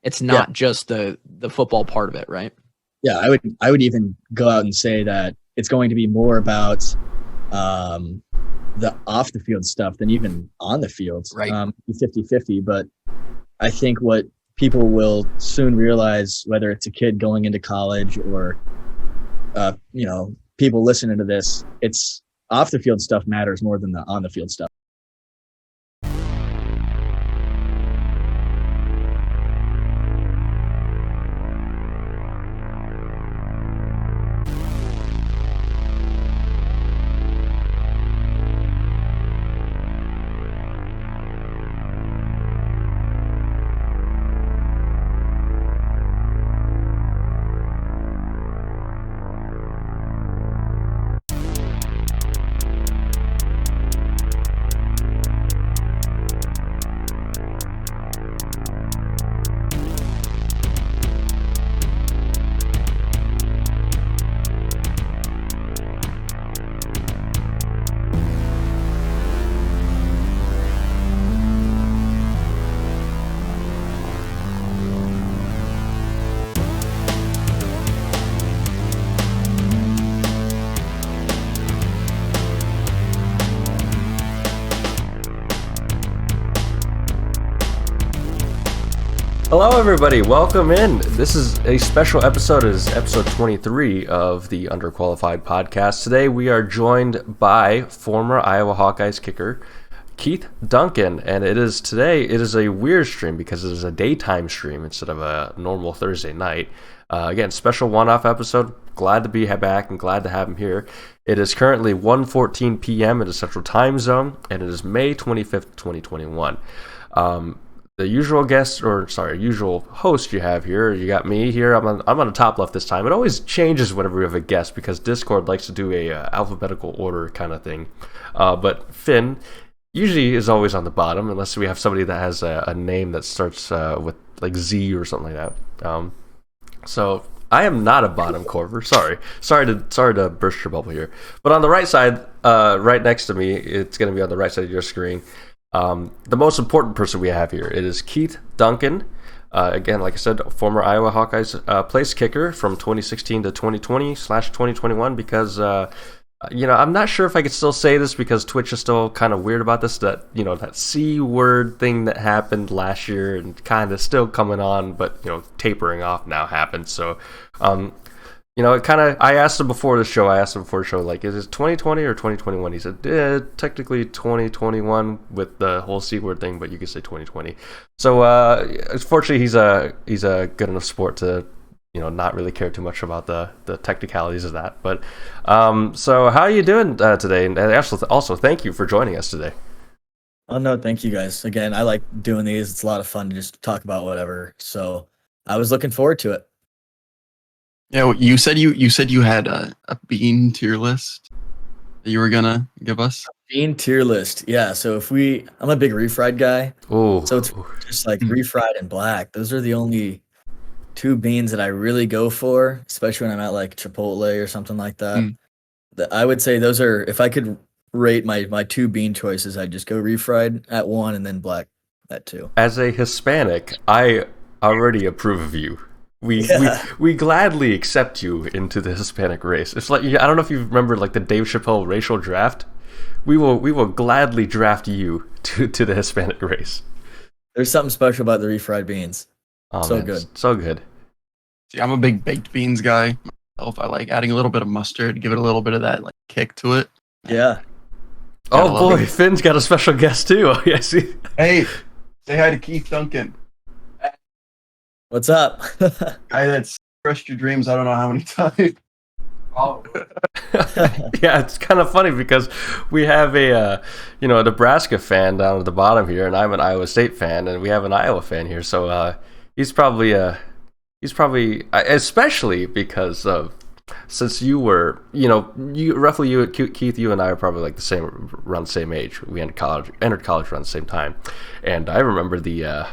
It's not just the football part of it, right? Yeah, I would even go out and say that it's going to be more about the off the field stuff than even on the field. Right. 50-50, but I think what people will soon realize, whether it's a kid going into college or people listening to this, it's off the field stuff matters more than the on the field stuff. Hello everybody, welcome in. This is a special episode. It is episode 23 of the Underqualified Podcast. Today we are joined by former Iowa Hawkeyes kicker Keith Duncan, and it is a weird stream because it is a daytime stream instead of a normal Thursday night. Again, special one-off episode. Glad to be back and glad to have him here. It is currently 1:14 p.m. in the Central Time Zone, and it is May 25th, 2021. The usual usual host you have here, you got me here. I'm on the top left this time. It always changes whenever we have a guest because Discord likes to do a alphabetical order kind of thing. But Finn usually is always on the bottom unless we have somebody that has a name that starts with like Z or something like that. So I am not a bottom corver. Sorry to burst your bubble here. But on the right side, right next to me, it's going to be on the right side of your screen. The most important person we have here, it is Keith Duncan. Again, like I said, former Iowa Hawkeyes Placekicker from 2016 to 2020/2021 because, I'm not sure if I could still say this because Twitch is still kind of weird about this, that C word thing that happened last year and kind of still coming on, but, tapering off now happened. So, I asked him before the show, like, is it 2020 or 2021? He said, technically 2021 with the whole C word thing, but you could say 2020. So, fortunately, he's a good enough sport to, not really care too much about the technicalities of that. But, so how are you doing today? And also, thank you for joining us today. Oh, no, thank you guys. Again, I like doing these. It's a lot of fun to just talk about whatever. So I was looking forward to it. Yeah, you said you had a bean tier list that you were gonna give us. Bean tier list, yeah. So I'm a big refried guy. Oh, so it's just like refried and black. Those are the only two beans that I really go for, especially when I'm at like Chipotle or something like that. I would say those are, if I could rate my two bean choices, I'd just go refried at 1 and then black at 2. As a Hispanic, I already approve of you. We gladly accept you into the Hispanic race. It's like, I don't know if you remember like the Dave Chappelle racial draft. We will gladly draft you to the Hispanic race. There's something special about the refried beans. Oh, so man, good. So good. See, I'm a big baked beans guy. I like adding a little bit of mustard, give it a little bit of that like kick to it. Yeah. Oh boy, Finn's got a special guest too. Oh, yeah, see. Hey, say hi to Keith Duncan. What's up? Guy that's crushed your dreams I don't know how many times. Oh. Yeah, it's kind of funny because we have a Nebraska fan down at the bottom here, and I'm an Iowa State fan, and we have an Iowa fan here. So he's probably especially because of, since you were Keith, you and I are probably like around the same age. We entered college around the same time, and I remember the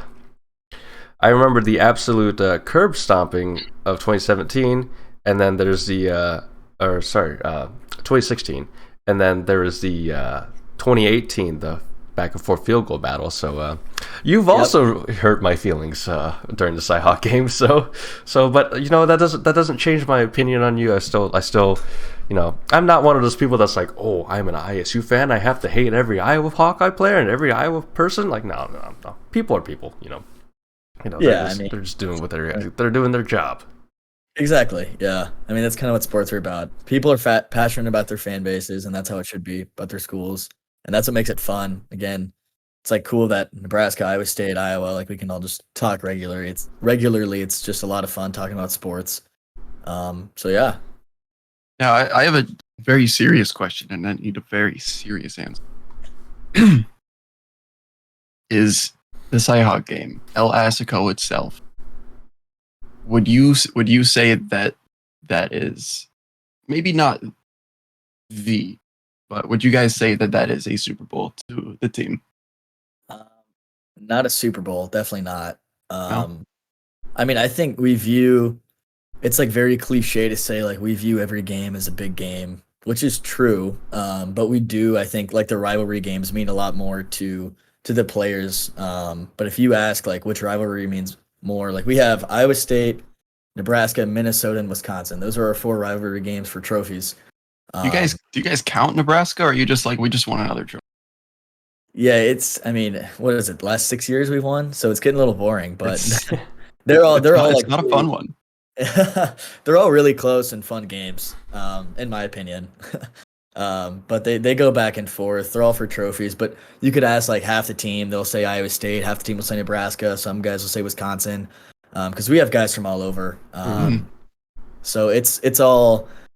absolute curb stomping of 2017, and then there's the 2016, and then there is the 2018, the back and forth field goal battle. So you've also hurt my feelings during the Cyhawk game. So but that doesn't change my opinion on you. I still I'm not one of those people that's like, oh, I'm an ISU fan, I have to hate every Iowa Hawkeye player and every Iowa person. Like, no. People are people, they're just doing what they're doing their job. Exactly. Yeah. I mean, that's kind of what sports are about. People are passionate about their fan bases, and that's how it should be, about their schools. And that's what makes it fun. Again, it's like cool that Nebraska, Iowa State, Iowa, like we can all just talk regularly. It's just a lot of fun talking about sports. So yeah. Now, I have a very serious question, and I need a very serious answer. Is the Cyhawk game, El Assico itself, would you say that is maybe not but would you guys say that is a Super Bowl to the team? Not a Super Bowl, definitely not. No? I mean, I think it's like very cliche to say like we view every game as a big game, which is true. But we do, I think, like the rivalry games mean a lot more to the players. But if you ask like which rivalry means more, like we have Iowa State, Nebraska, Minnesota, and Wisconsin. Those are our 4 rivalry games for trophies. Do you guys count Nebraska, or are you just like, we just want another trophy? Yeah, I mean, what is it? Last 6 years we've won, so it's getting a little boring. But they're all it's not a fun one. They're all really close and fun games, in my opinion. But they go back and forth. They're all for trophies. But you could ask like half the team, they'll say Iowa State. Half the team will say Nebraska. Some guys will say Wisconsin, because we have guys from all over. So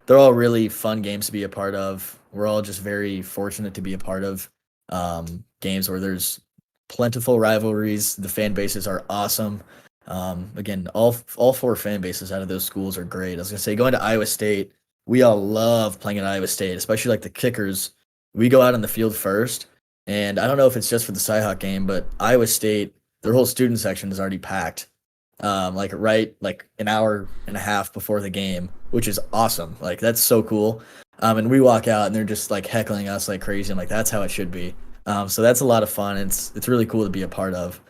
they're all really fun games to be a part of. We're all just very fortunate to be a part of games where there's plentiful rivalries. The fan bases are awesome. Again, all 4 fan bases out of those schools are great. I was gonna say, going to Iowa State, we all love playing at Iowa State, especially like the kickers. We go out on the field first, and I don't know if it's just for the Cyhawk game, but Iowa State, their whole student section is already packed. Like an hour and a half before the game, which is awesome. Like that's so cool. And we walk out and they're just like heckling us like crazy. I'm like, that's how it should be. So that's a lot of fun. It's really cool to be a part of.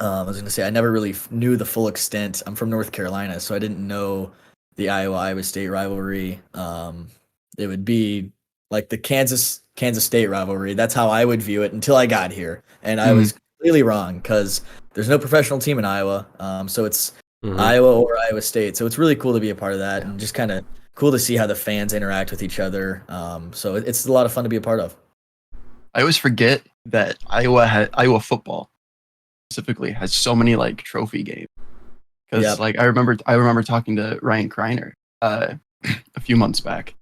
I was gonna say I never really knew the full extent. I'm from North Carolina, so I didn't know the Iowa State rivalry. It would be like the Kansas State rivalry. That's how I would view it until I got here, and I was completely wrong because there's no professional team in Iowa. So it's Iowa or Iowa State. So it's really cool to be a part of that, and just kind of cool to see how the fans interact with each other. So it's a lot of fun to be a part of. I always forget that Iowa football specifically has so many like trophy games. Because like I remember talking to Ryan Kreiner a few months back,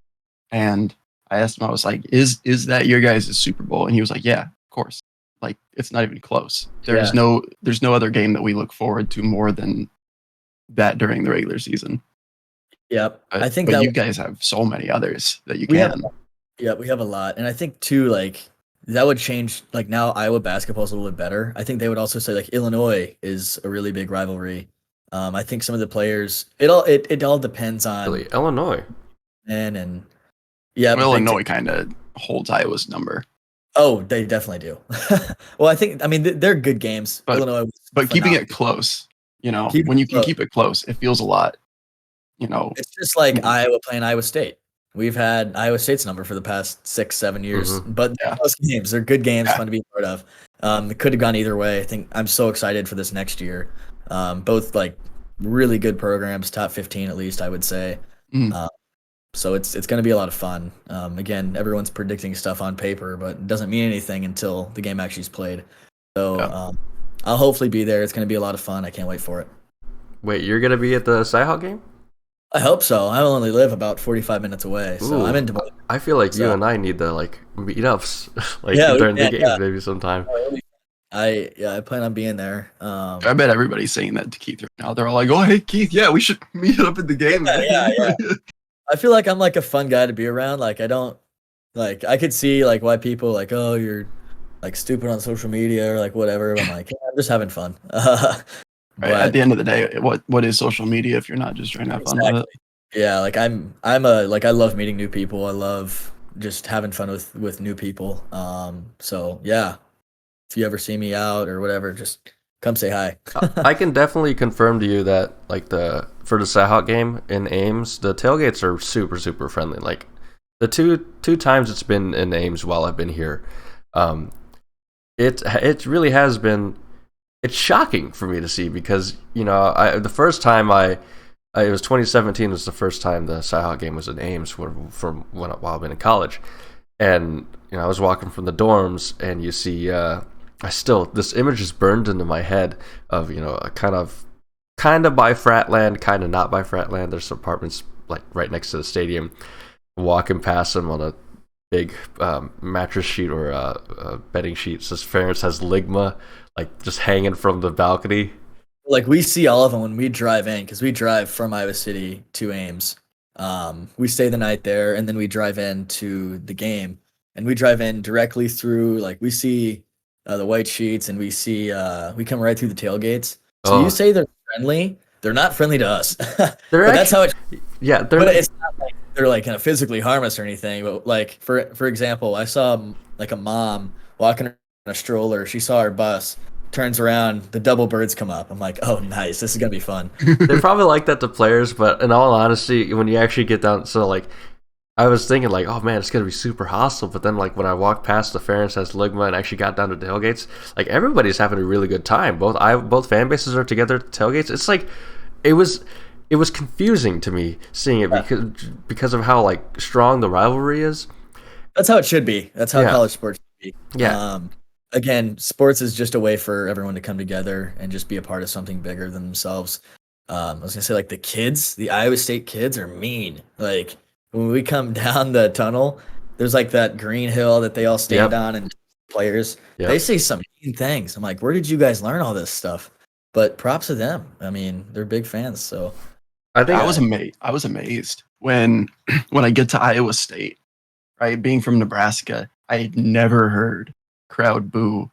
and I asked him, I was like, "Is that your guys' Super Bowl?" And he was like, "Yeah, of course. Like it's not even close. There's no other game that we look forward to more than that during the regular season." Yep, I think that you guys have so many others that you can. We have a lot, and I think too like that would change. Like now, Iowa basketball is a little bit better. I think they would also say like Illinois is a really big rivalry. I think some of the players, it all depends on really? Illinois, and Illinois kind of holds Iowa's number. Oh, they definitely do. Well, I mean they're good games. But, Illinois, but keeping it close, when you can keep it close, it feels a lot. It's just like Iowa playing Iowa State. We've had Iowa State's number for the past 6-7 years, but they're close games. They're good games, fun to be a part of. It could have gone either way. I think I'm so excited for this next year. Both like really good programs, top 15 at least, I would say. So it's going to be a lot of fun. Again, everyone's predicting stuff on paper, but it doesn't mean anything until the game actually is played. So I'll hopefully be there. It's going to be a lot of fun. I can't wait for it. Wait, you're going to be at the Cyhawk game? I hope so. I only live about 45 minutes away, so I'm in Des Moines. I feel like you and I need to like meetups during the game maybe sometime. I plan on being there. I bet everybody's saying that to Keith right now. They're all like, "Oh, hey Keith, yeah, we should meet up at the game." Yeah. I feel like I'm like a fun guy to be around. Like I could see like why people like, "Oh, you're like stupid on social media" or like whatever. I'm like, I'm just having fun. Right, at the end of the day, what is social media if you're not just trying to have fun with it? Yeah, like I love meeting new people. I love just having fun with new people. So yeah, if you ever see me out or whatever, just come say hi. I can definitely confirm to you that like for the Cyhawk game in Ames, the tailgates are super super friendly. Like the two times it's been in Ames while I've been here, it really has been. It's shocking for me to see because the first time it was 2017 was the first time the Cyhawk game was in Ames from while I've been in college, and I was walking from the dorms and you see this image is burned into my head of a kind of by Fratland, kind of not by Fratland. There's apartments like right next to the stadium. Walking past them on a big mattress sheet or a bedding sheet says Ference has Ligma, like just hanging from the balcony. Like we see all of them when we drive in, because we drive from Iowa City to Ames. We stay the night there, and then we drive in to the game, and we drive in directly through. Like we see the white sheets, and we see we come right through the tailgates. So you say they're friendly? They're not friendly to us. That's how it. Yeah, it's not like they're like gonna physically harm us or anything. But like for example, I saw like a mom walking in a stroller. She saw our bus, turns around, the double birds come up. I'm like, oh, nice. This is gonna be fun. They're probably like that to players, but in all honesty, when you actually get down, so like, I was thinking like, oh man, it's gonna be super hostile. But then like when I walked past the Ference has Ligma and actually got down to tailgates, like everybody's having a really good time. Both fan bases are together at tailgates. It's like it was confusing to me seeing it because of how like strong the rivalry is. That's how it should be. That's how college sports should be. Yeah. Again, sports is just a way for everyone to come together and just be a part of something bigger than themselves. I was gonna say like the Iowa State kids are mean. Like when we come down the tunnel, there's like that green hill that they all stand on, and players they say some mean things. I'm like, where did you guys learn all this stuff? But props to them. I mean, they're big fans. So I think I was amazed when I get to Iowa State, right? Being from Nebraska, I had never heard crowd boo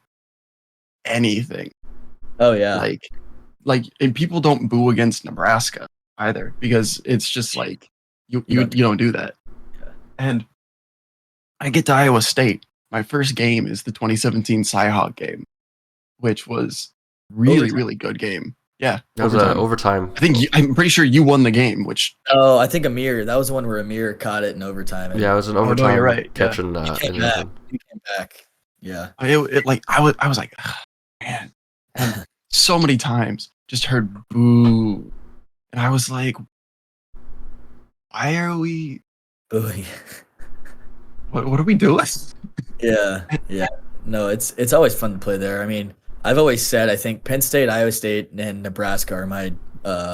anything. Oh yeah. And people don't boo against Nebraska either, because it's just like you don't do that. Yeah. And I get to Iowa State. My first game is the 2017 Cyhawk game, which was really good game. Yeah, that was overtime. I'm pretty sure you won the game. Which I think Amir. That was the one where Amir caught it in overtime. Yeah, it was an overtime. No, you're right. Catching. He came back. Yeah. I was like, oh, man, and so many times just heard boo, and I was like, why are we booing? What are we doing? Yeah. No, it's always fun to play there. I mean, I've always said I think Penn State, Iowa State, and Nebraska are my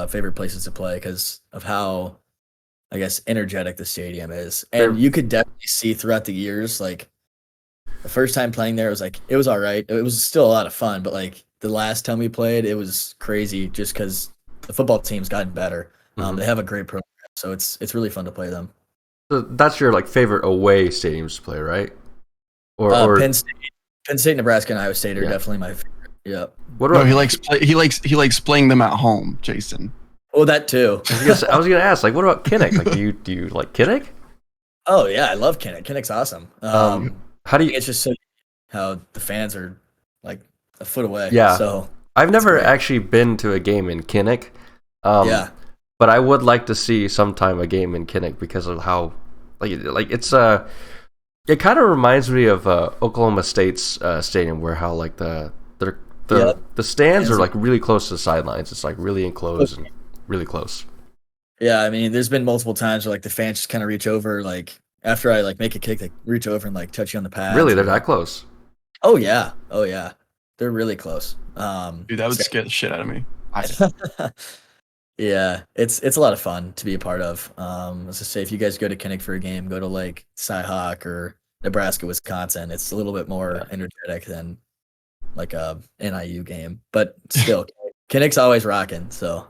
favorite places to play because of how, I guess, energetic the stadium is. And you could definitely see throughout the years, like, the first time playing there, it was all right. It was still a lot of fun, but, like, the last time we played, it was crazy just because the football team's gotten better. They have a great program, so it's really fun to play them. So that's your, like, favorite away stadiums to play, right? Or Penn State, Nebraska, and Iowa State are definitely my favorite. Yeah. What about he likes playing them at home, Jason. Oh, that too. I was gonna ask, like, what about Kinnick? Like, do you like Kinnick? Oh yeah, I love Kinnick. Kinnick's awesome. How do you? It's just so how the fans are like a foot away. Yeah. So I've never actually been to a game in Kinnick. But I would like to see sometime a game in Kinnick because of how, like it's it kind of reminds me of Oklahoma State's stadium, where how like the stands are like really close to the sidelines. It's like really enclosed and really close. Yeah, I mean, there's been multiple times where like the fans just kind of reach over, like after I like make a kick, they reach over and like touch you on the pads. Really, they're that close? Oh yeah, they're really close. Dude, that would scare the shit out of me. Yeah, it's a lot of fun to be a part of. Let's just say if you guys go to Kinnick for a game, go to like Cyhawk or Nebraska, Wisconsin. It's a little bit more energetic than like a NIU game, but still, Kinnick's always rocking. So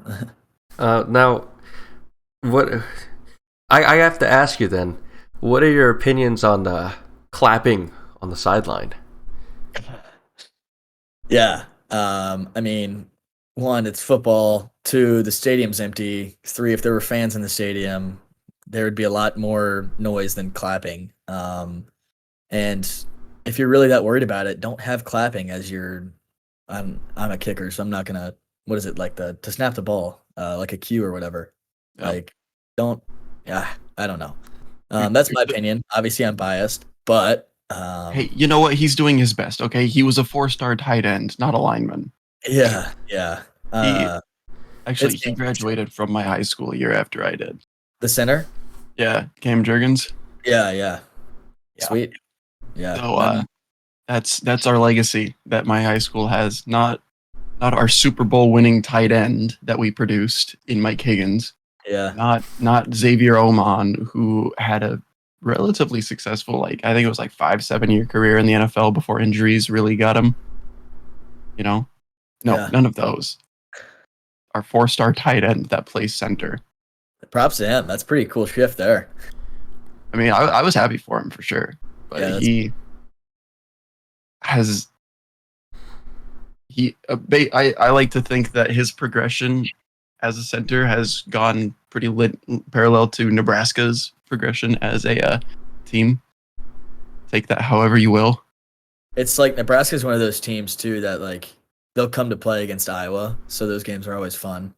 now, what I have to ask you then, what are your opinions on clapping on the sideline? Yeah, I mean, one, it's football. Two, the stadium's empty. Three, if there were fans in the stadium, there would be a lot more noise than clapping. And if you're really that worried about it, don't have clapping as your. I'm a kicker, so I'm not gonna. What is it like to snap the ball, like a cue or whatever? Yeah. Like, don't. Yeah, I don't know. That's my opinion. Obviously, I'm biased, but Hey, you know what? He's doing his best. Okay, he was a 4-star tight end, not a lineman. yeah. Actually, it's he graduated from my high school a year after I did. the center. Yeah, Cam Jurgens. Yeah. Sweet. Yeah. So that's our legacy that my high school has. Not our Super Bowl winning tight end that we produced in Mike Higgins. yeah. Not Xavier Oman, who had a relatively successful, like I think it was like 5-7 year career in the NFL before injuries really got him. You know, no, Yeah. none of those. Our 4-star tight end that plays center. Props to him. That's a pretty cool shift there. I mean, I was happy for him for sure, but Yeah, I like to think that his progression as a center has gone pretty parallel to Nebraska's progression as a team. Take that however you will. It's like Nebraska's one of those teams too that like they'll come to play against Iowa, so those games are always fun.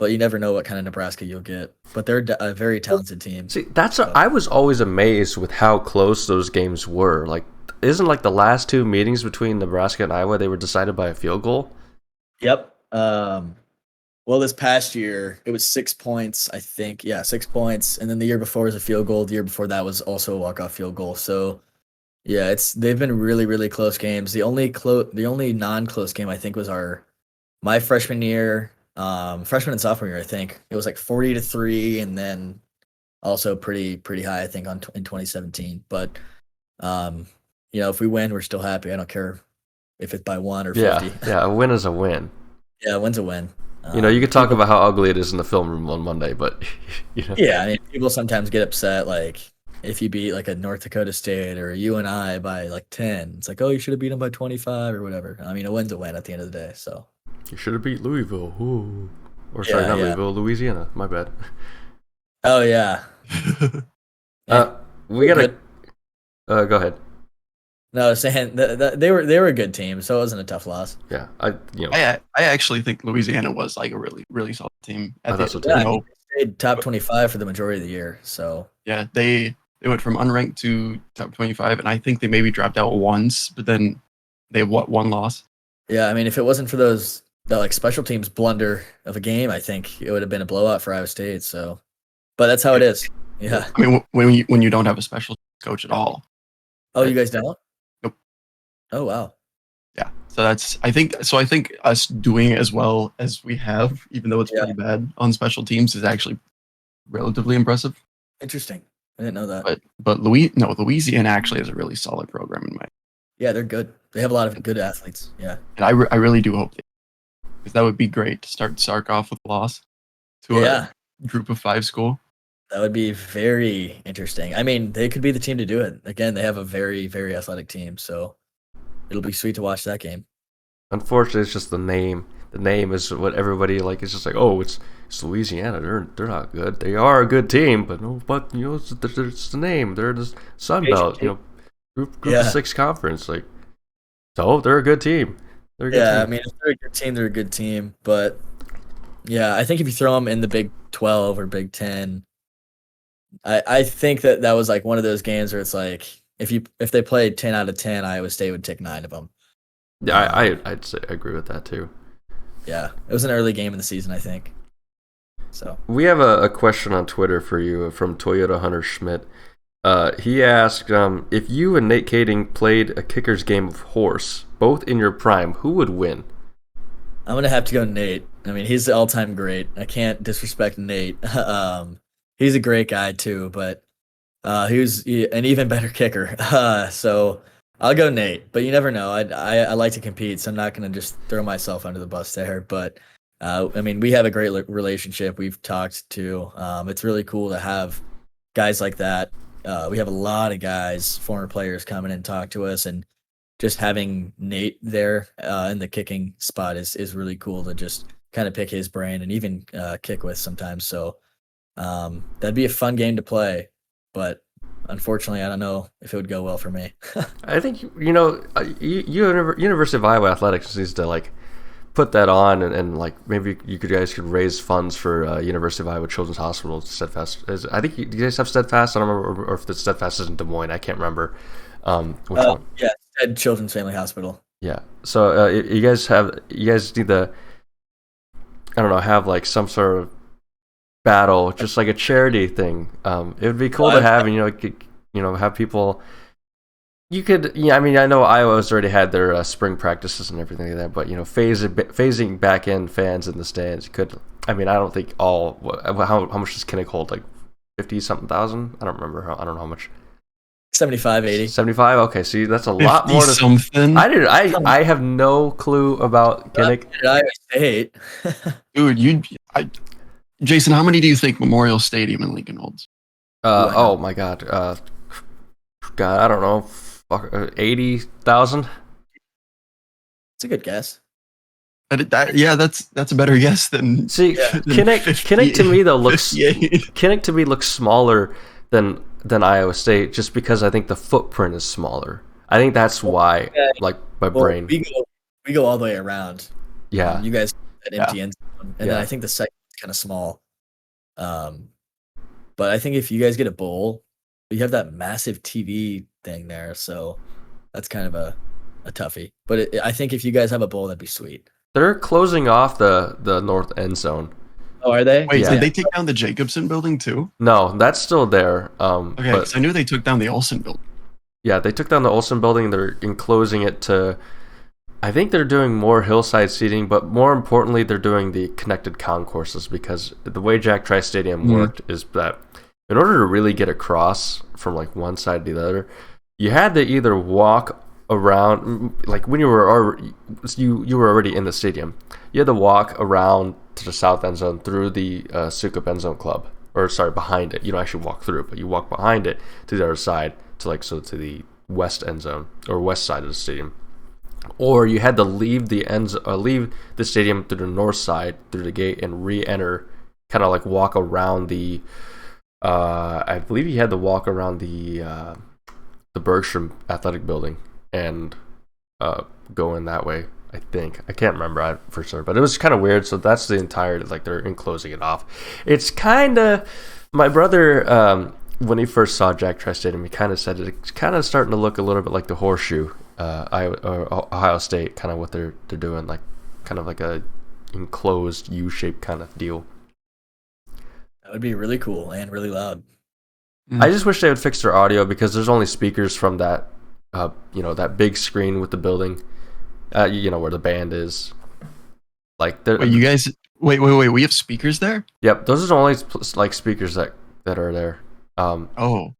But you never know what kind of Nebraska you'll get. But they're a very talented team. See, I was always amazed with how close those games were. Like, isn't like the last two meetings between Nebraska and Iowa, they were decided by a field goal? Yep. Well, this past year it was 6 points, I think. Yeah, 6 points, and then the year before was a field goal. The year before that was also a walk-off field goal. So, yeah, they've been really, really close games. The only non-close game I think was my freshman year. Freshman and sophomore year, I think it was like 40-3, and then also pretty high, I think, in 2017. But if we win, we're still happy. I don't care if it's by 1 or 50. Yeah, a win is a win. Yeah, a win's a win. You could talk about how ugly it is in the film room on Monday, but Yeah, I mean, people sometimes get upset, like if you beat like a North Dakota State or a UNI by like 10, it's like, oh, you should have beat them by 25 or whatever. I mean, a win's a win at the end of the day. So. You should have beat Louisville. Ooh. Or sorry, not Louisville, Louisiana. My bad. Oh, yeah. We gotta go ahead. No, I was saying they were a good team, so it wasn't a tough loss. Yeah, I actually think Louisiana was like a really, really solid team. I They stayed top 25 for the majority of the year. So yeah, they went from unranked to top 25, and I think they maybe dropped out once, but then they have one loss. Yeah, I mean, if it wasn't for that like special teams blunder of a game, I think it would have been a blowout for Iowa State. So, but that's how it is. Yeah. I mean, when you don't have a special coach at all. Oh, you guys don't? Nope. Oh, wow. Yeah. So I think us doing as well as we have, even though it's pretty bad on special teams, is actually relatively impressive. Interesting. I didn't know that. But Louisiana actually is a really solid program in my. Yeah, they're good. They have a lot of good athletes. Yeah. And I really do hope because that would be great to start Sark off with a loss to a group of 5 school. That would be very interesting. I mean, they could be the team to do it. Again, they have a very, very athletic team, so it'll be sweet to watch that game. Unfortunately, it's just the name. The name is what everybody like. It's just like, oh, it's Louisiana. They're not good. They are a good team, but it's the name. They're the Sun Belt. Group of 6 conference. Like, so they're a good team. I mean, if they're a good team, they're a good team. But yeah, I think if you throw them in the Big 12 or Big 10. I think that was like one of those games where it's like if they played 10 out of 10, Iowa State would take 9 of them. Yeah, I'd say I agree with that too. Yeah, it was an early game in the season, I think. So we have a question on Twitter for you from Toyota Hunter Schmidt. He asked if you and Nate Kading played a kicker's game of horse, both in your prime, who would win? I'm gonna have to go Nate. I mean, he's the all-time great. I can't disrespect Nate. He's a great guy too, but he was an even better kicker. So I'll go Nate, but you never know. I like to compete, so I'm not going to just throw myself under the bus there. But I mean, we have a great relationship. We've talked to. It's really cool to have guys like that. We have a lot of guys, former players, come in and talk to us, and just having Nate there in the kicking spot is really cool to just kind of pick his brain and even kick with sometimes. So that'd be a fun game to play. But unfortunately, I don't know if it would go well for me. I think University of Iowa Athletics needs to like put that on, and like maybe you guys could raise funds for University of Iowa Children's Hospital. Steadfast I think you guys have Steadfast. I don't remember, or if the Steadfast is in Des Moines. I can't remember. Which one? Yeah, Children's Family Hospital. Yeah. So you guys need to, I don't know, have like some sort of battle, just like a charity thing. It would be cool to have, and have people. You could, I mean, I know Iowa's already had their spring practices and everything like that, but phasing back in fans in the stands could. I mean, I don't think how much does Kinnick hold? Like 50-something thousand? I don't remember. I don't know how much. 75, 80. 75. Okay, see, that's a lot more. Something. I have no clue about Kinnick. Iowa State. Dude, Jason, how many do you think Memorial Stadium in Lincoln holds? Oh my God. I don't know. 80,000. It's a good guess. That's a better guess than. See, Kinnick to me though looks. Kinnick to me looks smaller than Iowa State, just because I think the footprint is smaller. I think that's why. Like my brain. We go all the way around. Yeah. You guys at empty end zone, and then I think the second is kind of small. But I think if you guys get a bowl, you have that massive TV thing there, so that's kind of a toughie. But I think if you guys have a bowl, that'd be sweet. They're closing off the north end zone. Oh, are they? Wait, did they take down the Jacobson building too? No, that's still there. Okay, because I knew they took down the Olsen building. Yeah, they took down the Olsen building. They're enclosing it to. I think they're doing more hillside seating, but more importantly, they're doing the connected concourses, because the way Jack Trice Stadium worked is that in order to really get across from like one side to the other, you had to either walk around, like when you were already in the stadium, you had to walk around to the south end zone through the Sukup end zone club, or sorry, behind it. You don't actually walk through it, but you walk behind it to the other side to the west end zone or west side of the stadium. Or you had to leave the stadium through the north side through the gate and re-enter, kind of like walk around the. I believe you had to walk around the Bergstrom Athletic Building and go in that way. I think I can't remember for sure, but it was kind of weird. So that's the entire, like, they're enclosing it off. It's kind of, my brother when he first saw Jack Trice Stadium, he kind of said it's kind of starting to look a little bit like the Horseshoe, Ohio State, kind of what they're doing, like kind of like a enclosed U-shaped kind of deal. That would be really cool and really loud. I just wish they would fix their audio, because there's only speakers from that, that big screen with the building, where the band is. Like, wait, you guys, wait, we have speakers there? Yep, those are the only like speakers that are there. UNL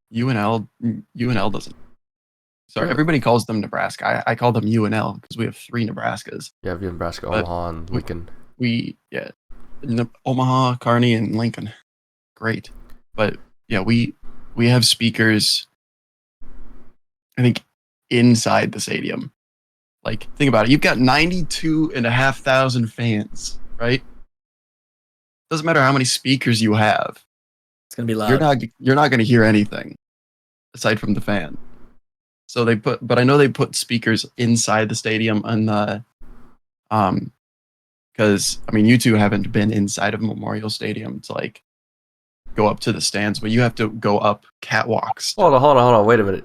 doesn't. Sorry, everybody calls them Nebraska. I call them UNL because we have 3 Nebraskas. Yeah, we have Nebraska, Omaha, and Lincoln. Omaha, Kearney, and Lincoln. Great, but yeah, we have speakers, I think, inside the stadium. Like, think about it. You've got 92,500 fans, right? Doesn't matter how many speakers you have. It's gonna be loud. You're not gonna hear anything aside from the fan. So but I know they put speakers inside the stadium, and because I mean, you two haven't been inside of Memorial Stadium to like go up to the stands, but you have to go up catwalks. Hold on, wait a minute.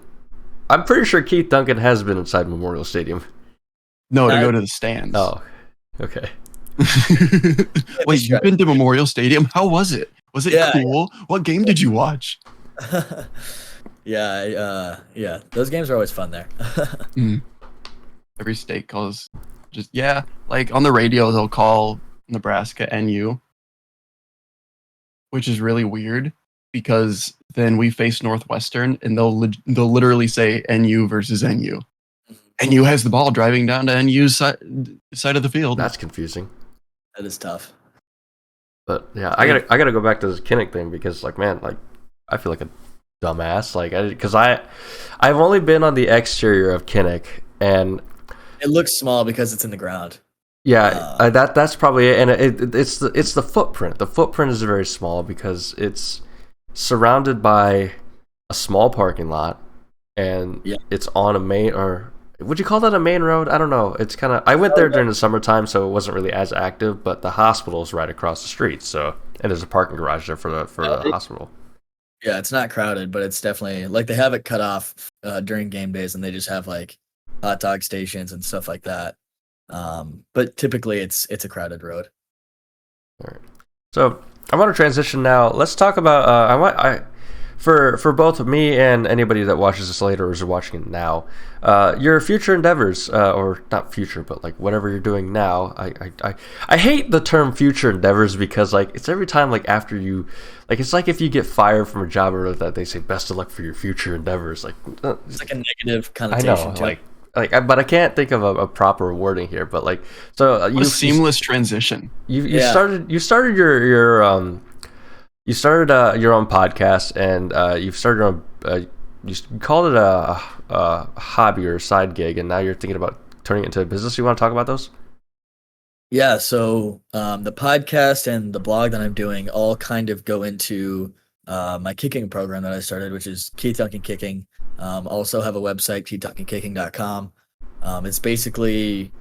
I'm pretty sure Keith Duncan has been inside Memorial Stadium. No, to go to the stands. Oh, okay. Wait, you've been to Memorial Stadium? How was it? Was it cool? What game did you watch? Yeah. Those games are always fun there. Every state calls, like on the radio they'll call Nebraska NU, which is really weird because then we face Northwestern and they'll literally say NU versus NU. NU has the ball driving down to NU's side of the field. That's confusing. That is tough. But yeah, I gotta go back to this Kinnick thing, because like, man, like I feel like a dumbass, like because I've only been on the exterior of Kinnick, and it looks small because it's in the ground. Yeah, that's probably it, and it's the footprint. The footprint is very small because it's surrounded by a small parking lot, and Yeah. it's on a main, or would you call that a main road? I don't know. It's kind of, I went there during the summertime, so it wasn't really as active, but the hospital's right across the street, so, and there's a parking garage there for the hospital. Yeah, it's not crowded, but it's definitely like they have it cut off during game days, and they just have like hot dog stations and stuff like that. But typically, it's a crowded road. All right. So I want to transition now. Let's talk about for both me and anybody that watches this later or is watching it now, your future endeavors, or not future, but like whatever you're doing now. I hate the term future endeavors because like it's every time like after you, like it's like if you get fired from a job or that they say best of luck for your future endeavors. Like It's like a negative I connotation. know, but I can't think of a proper wording here. But like, so What a seamless transition. You started your own podcast, and you've started your own, you called it a hobby or a side gig, and now you're thinking about turning it into a business. You want to talk about those? Yeah, so the podcast and the blog that I'm doing all kind of go into my kicking program that I started, which is Keith Duncan Kicking. Also have a website, keithduncankicking.com. It's basically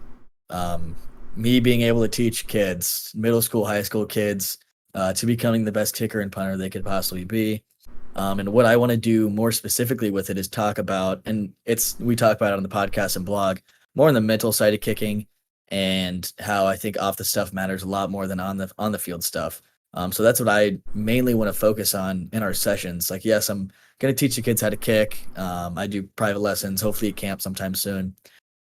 me being able to teach kids, middle school, high school kids, to becoming the best kicker and punter they could possibly be. And what I want to do more specifically with it is talk about, and we talk about it on the podcast and blog, more on the mental side of kicking and how I think off the stuff matters a lot more than on the field stuff. So that's what I mainly want to focus on in our sessions. Like, yes, I'm going to teach the kids how to kick. I do private lessons, hopefully at camp sometime soon.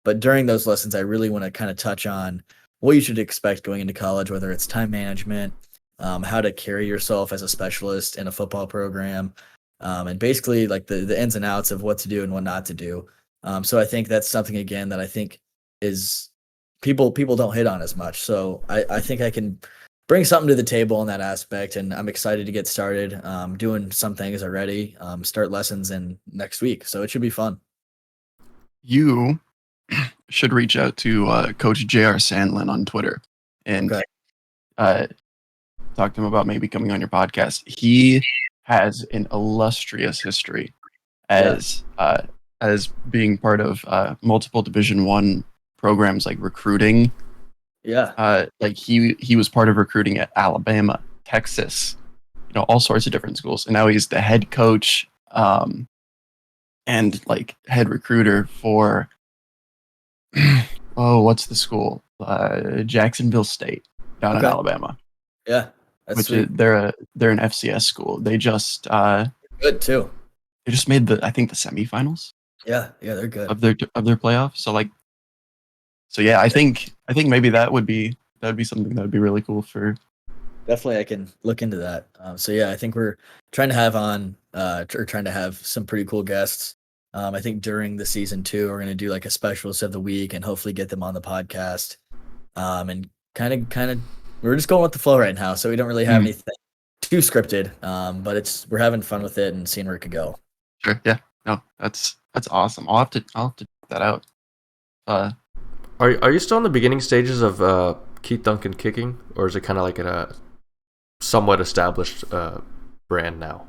But during those lessons, I really want to kind of touch on what you should expect going into college, whether it's time management, how to carry yourself as a specialist in a football program, and basically like the ins and outs of what to do and what not to do. So I think that's something, again, that I think is people don't hit on as much. So I think I can bring something to the table in that aspect, and I'm excited to get started doing some things already. Start lessons in next week, so it should be fun. You should reach out to Coach J.R. Sandlin on Twitter and talk to him about maybe coming on your podcast. He has an illustrious history as being part of multiple Division I programs like recruiting. Yeah. Like he was part of recruiting at Alabama, Texas, all sorts of different schools. And now he's the head coach and like head recruiter for what's the school? Jacksonville State down in Alabama. Yeah. That's sweet. They're an FCS school. They just good too. They just made the semifinals. Yeah, they're good of their playoff. So yeah, I think maybe that would be something that would be really cool for. Definitely, I can look into that. So yeah, I think we're trying to have some pretty cool guests. I think during the season 2, we're going to do like a specialist of the week and hopefully get them on the podcast. And kind of, we're just going with the flow right now, so we don't really have anything too scripted. But we're having fun with it and seeing where it could go. Sure. Yeah. No, that's awesome. I'll have to check that out. Are you still in the beginning stages of Keith Duncan Kicking, or is it kind of like a somewhat established brand now?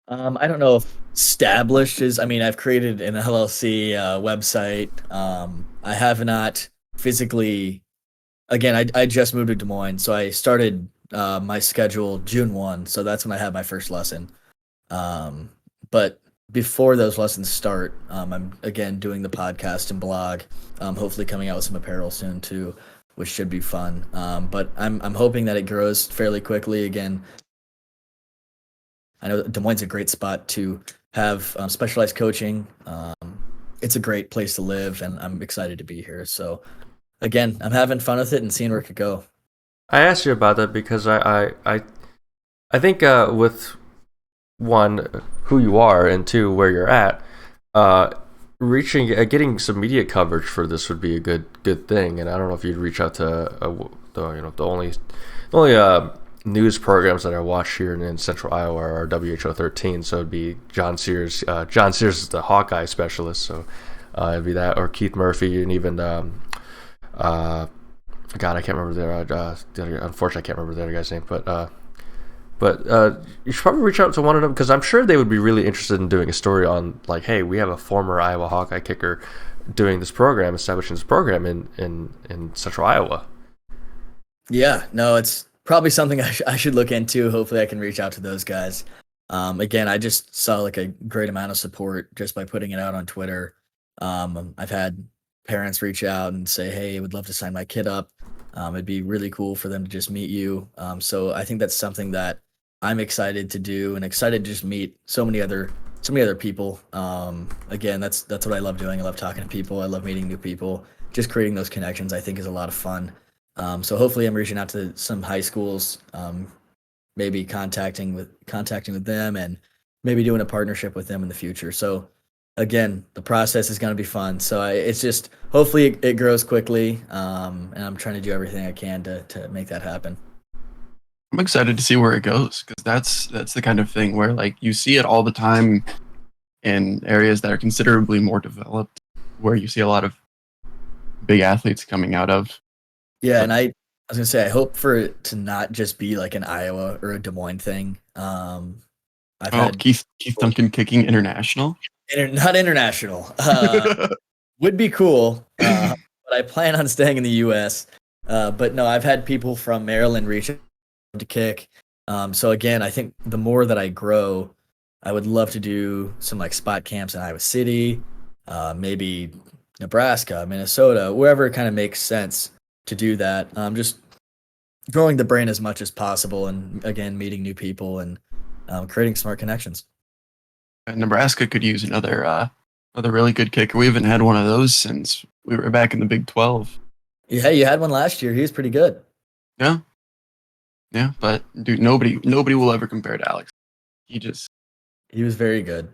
I don't know if established is. I mean, I've created an LLC website. I have not physically. Again, I just moved to Des Moines, so I started my schedule June 1, so that's when I had my first lesson. But before those lessons start, I'm again doing the podcast and blog. Hopefully coming out with some apparel soon too, which should be fun. But I'm hoping that it grows fairly quickly. Again, I know Des Moines is a great spot to have specialized coaching. It's a great place to live, and I'm excited to be here. So again, I'm having fun with it and seeing where it could go. I asked you about that because I think with one, who you are, and two, where you're at, getting some media coverage for this would be a good thing. And I don't know if you'd reach out to the only news programs that I watch here in Central Iowa are WHO 13. So it'd be John Sears. John Sears is the Hawkeye specialist, so it'd be that, or Keith Murphy, and even God, I can't remember unfortunately I can't remember the other guy's name, but But you should probably reach out to one of them because I'm sure they would be really interested in doing a story on like, hey, we have a former Iowa Hawkeye kicker doing this program, establishing this program in Central Iowa. Yeah, no, it's probably something I should look into. Hopefully I can reach out to those guys. Again, I just saw like a great amount of support just by putting it out on Twitter. I've had parents reach out and say, hey, I would love to sign my kid up. It'd be really cool for them to just meet you. So I think that's something that I'm excited to do and excited to just meet so many other people. Again, that's what I love doing. I love talking to people. I love meeting new people. Just creating those connections, I think, is a lot of fun. So hopefully I'm reaching out to some high schools, maybe contacting with them and maybe doing a partnership with them in the future. So again, the process is going to be fun. So it's just hopefully it grows quickly, and I'm trying to do everything I can to make that happen. I'm excited to see where it goes because that's the kind of thing where like you see it all the time in areas that are considerably more developed, where you see a lot of big athletes coming out of. Yeah, and I was gonna say I hope for it to not just be like an Iowa or a Des Moines thing. I've had Keith Duncan kicking international. Not international. Would be cool, but I plan on staying in the U.S. But no, I've had people from Maryland reach out to kick. So again, I think the more that I grow, I would love to do some like spot camps in Iowa City, maybe Nebraska, Minnesota, wherever it kind of makes sense to do that. Just growing the brain as much as possible, and again, meeting new people and creating smart connections. Nebraska could use another really good kicker. We haven't had one of those since we were back in the Big 12. Yeah, you had one last year. He was pretty good. Yeah, but dude, nobody will ever compare to Alex. He was very good.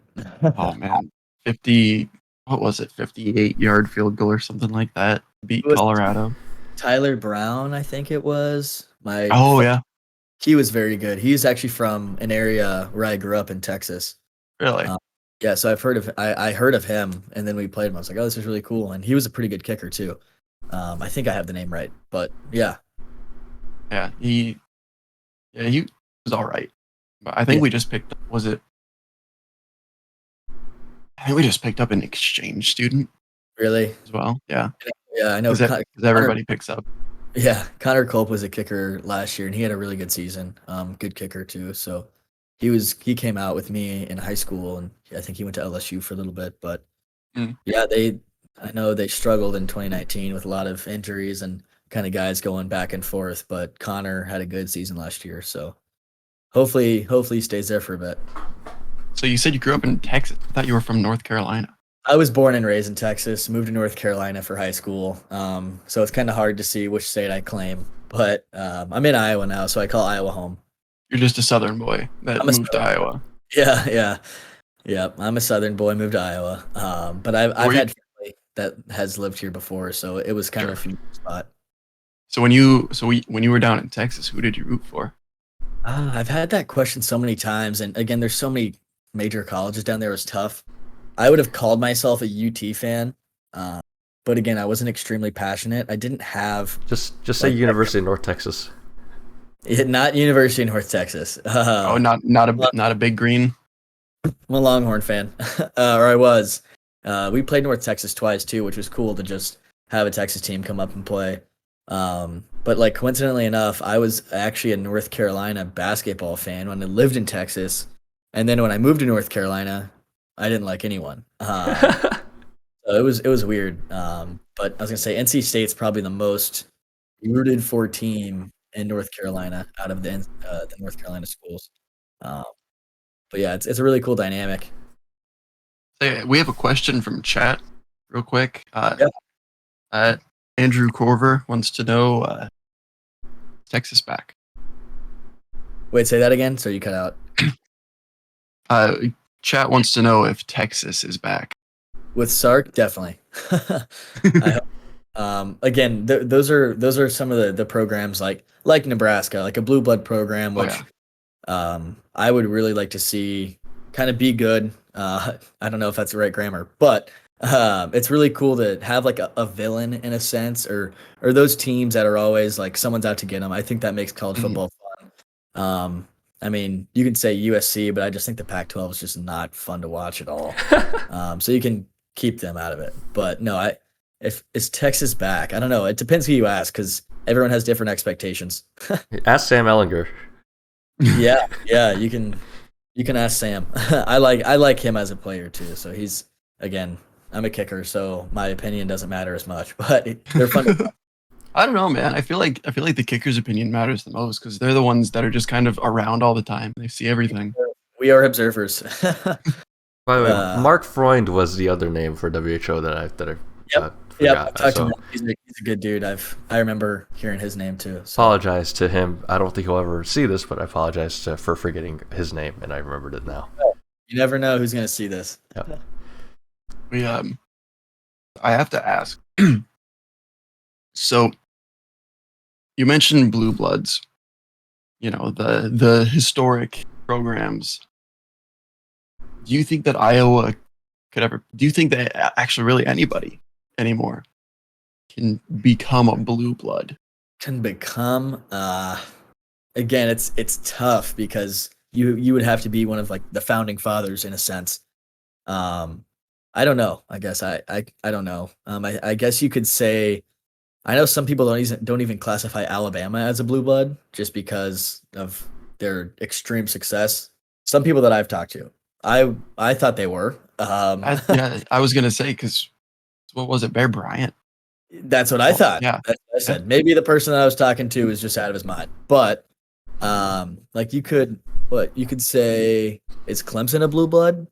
Oh man, 58-yard field goal or something like that. Beat Colorado. Tyler Brown, I think it was. Yeah. He was very good. He's actually from an area where I grew up in Texas. Really? Yeah, so I heard of him, and then we played him. I was like, oh, this is really cool. And he was a pretty good kicker too. I think I have the name right, but yeah. Yeah, he was all right. But I think we just picked up, I think we just picked up an exchange student. Really? As well. Yeah. Yeah, I know. Because everybody picks up. Yeah, Connor Culp was a kicker last year, and he had a really good season. Good kicker too. So he came out with me in high school, and I think he went to LSU for a little bit. But yeah, I know they struggled in 2019 with a lot of injuries and kind of guys going back and forth. But Connor had a good season last year, so hopefully he stays there for a bit. So you said you grew up in Texas. I thought you were from North Carolina. I was born and raised in Texas, moved to North Carolina for high school. So it's kind of hard to see which state I claim, but I'm in Iowa now, so I call Iowa home. You're just a Southern boy that moved to Iowa. Yeah. I'm a Southern boy, moved to Iowa. But I've had family that has lived here before, so it was kind of a familiar spot. So when you were down in Texas, who did you root for? I've had that question so many times, and again, there's so many major colleges down there. It was tough. I would have called myself a UT fan, but again, I wasn't extremely passionate. I didn't have just say University of North Texas. Not University of North Texas. Not a Big Green. I'm a Longhorn fan, or I was. We played North Texas twice too, which was cool to just have a Texas team come up and play. But like coincidentally enough, I was actually a North Carolina basketball fan when I lived in Texas, and then when I moved to North Carolina, I didn't like anyone. So it was weird. But I was gonna say NC State's probably the most rooted for team in North Carolina out of the North Carolina schools. But yeah, it's a really cool dynamic. Hey, we have a question from chat, real quick. Yeah. Andrew Corver wants to know, Texas back? Wait, say that again. So you cut out. Chat wants to know if Texas is back. With Sark, definitely. I hope. Again, those are some of the programs like Nebraska, like a blue blood program, which I would really like to see kind of be good. I don't know if that's the right grammar, but it's really cool to have like a villain in a sense, or those teams that are always like someone's out to get them. I think that makes college football fun. I mean, you can say USC, but I just think the Pac-12 is just not fun to watch at all. So you can keep them out of it. But no, if is Texas back? I don't know. It depends who you ask because everyone has different expectations. Ask Sam Ellinger. Yeah, you can ask Sam. I like him as a player too. So he's, again, I'm a kicker, so my opinion doesn't matter as much. But they're fun. I don't know, man. I feel like the kicker's opinion matters the most because they're the ones that are just kind of around all the time. They see everything. We are observers. By the way, Mark Freund was the other name for WHO that I forgot. I've talked to him. He's a good dude. I remember hearing his name too. So. Apologize to him. I don't think he'll ever see this, but I apologize for forgetting his name, and I remembered it now. You never know who's gonna see this. Yep. I have to ask. So, you mentioned Blue Bloods. You know, the historic programs. Do you think that Iowa could ever? Do you think that actually really anybody anymore can become a blue blood? Can become again, it's tough because you would have to be one of like the founding fathers in a sense. I don't know. I guess I don't know. I guess you could say I know some people don't even classify Alabama as a blue blood just because of their extreme success. Some people that I've talked to, I thought they were. I was gonna say because what was it, Bear Bryant? That's what I thought. Yeah, that's what I said. Maybe the person that I was talking to was just out of his mind. But like you could say, is Clemson a blue blood?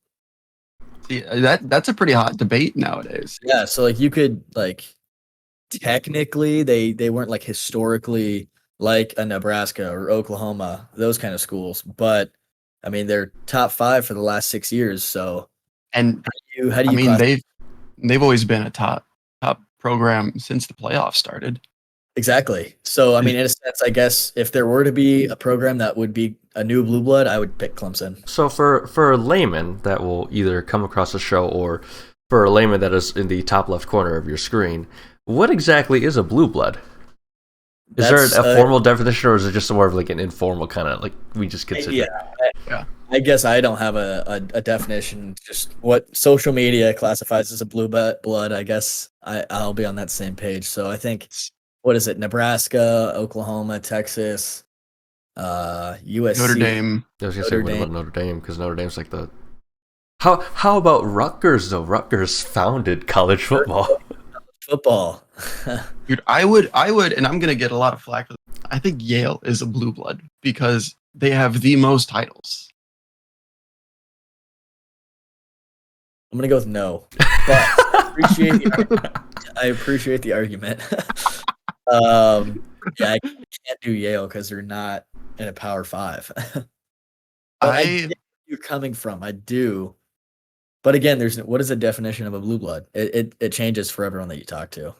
See, that's a pretty hot debate nowadays. Yeah, so like you could like technically they weren't like historically like a Nebraska or Oklahoma, those kind of schools, but I mean they're top 5 for the last 6 years. So and how do you? I mean they've always been a top program since the playoffs started. Exactly. So I mean, in a sense, I guess if there were to be a program that would be a new blue blood, I would pick Clemson. So for a layman that will either come across the show or for a layman that is in the top left corner of your screen, what exactly is a blue blood? Is there a formal definition, or is it just more of like an informal kind of like we just consider? Yeah. I guess I don't have a definition. Just what social media classifies as a blue blood. I guess I'll be on that same page. So I think, what is it? Nebraska, Oklahoma, Texas, USC, Notre Dame. I was gonna say, what about Notre Dame? Because Notre Dame's like the. How about Rutgers though? Rutgers founded college football. Dude, I would, and I'm gonna get a lot of flack for this. I think Yale is a blue blood because they have the most titles. I'm gonna go with no, but I appreciate the argument. Yeah, I can't do Yale because they're not in a Power 5. I get where you're coming from. I do, but again, what is the definition of a blue blood? It changes for everyone that you talk to.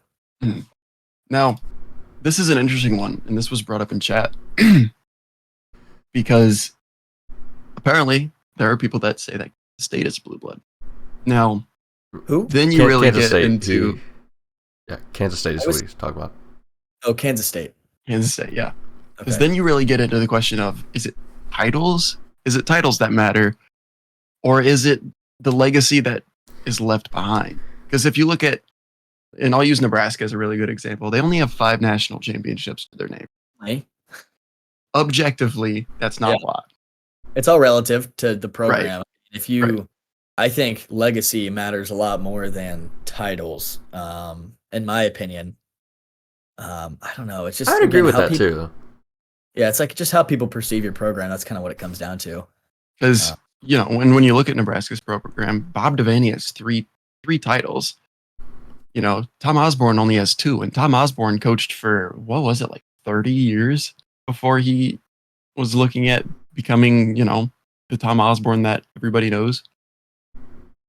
Now, this is an interesting one, and this was brought up in chat because apparently there are people that say that the state is blue blood. Now, who? Then you really Kansas get State, into Kansas State is what he's talking about. Oh, Kansas State. Kansas State, yeah. Because Okay. then you really get into the question of, is it titles? Is it titles that matter? Or is it the legacy that is left behind? Because if you look at, and I'll use Nebraska as a really good example, they only have 5 national championships to their name. Right. Objectively, that's not a lot. It's all relative to the program. Right. If you, I think legacy matters a lot more than titles. In my opinion. I don't know. It's just I would agree with that too. Yeah, it's like just how people perceive your program. That's kind of what it comes down to. Because you know, when you look at Nebraska's program, Bob Devaney has three titles. You know, Tom Osborne only has 2, and Tom Osborne coached for what was it, like 30 years before he was looking at becoming, you know, the Tom Osborne that everybody knows.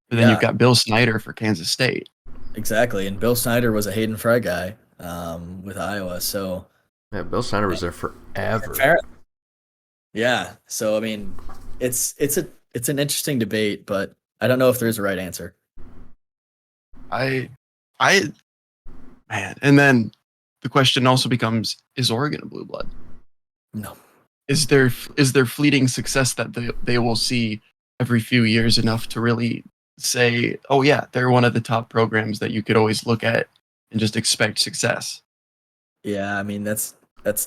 But then you've got Bill Snyder for Kansas State. Exactly, and Bill Snyder was a Hayden Fry guy with Iowa. So yeah, Bill Snyder was there forever. Yeah, so I mean, it's an interesting debate, but I don't know if there's a right answer. Man, and then the question also becomes: is Oregon a blue blood? No, is there fleeting success that they will see every few years enough to really say, oh yeah, they're one of the top programs that you could always look at and just expect success? Yeah, I mean that's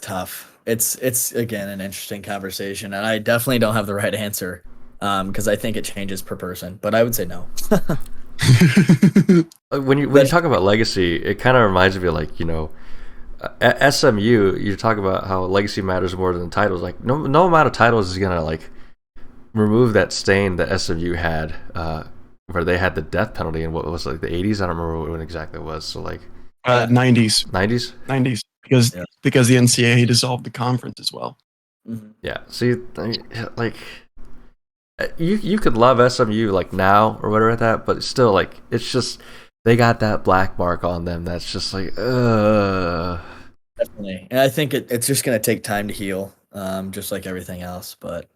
tough. It's again an interesting conversation, and I definitely don't have the right answer because I think it changes per person. But I would say no. When you talk about legacy, it kind of reminds me of like, at SMU, you talk about how legacy matters more than titles. Like no amount of titles is gonna like remove that stain that SMU had, where they had the death penalty in what was like the 80s. I don't remember when exactly it was. So like 90s, 90s because the NCAA dissolved the conference as well. Mhm. Yeah. See, like you could love SMU like now or whatever at that, but it's still like it's just they got that black mark on them. That's just like Definitely, and I think it's just gonna take time to heal, just like everything else. But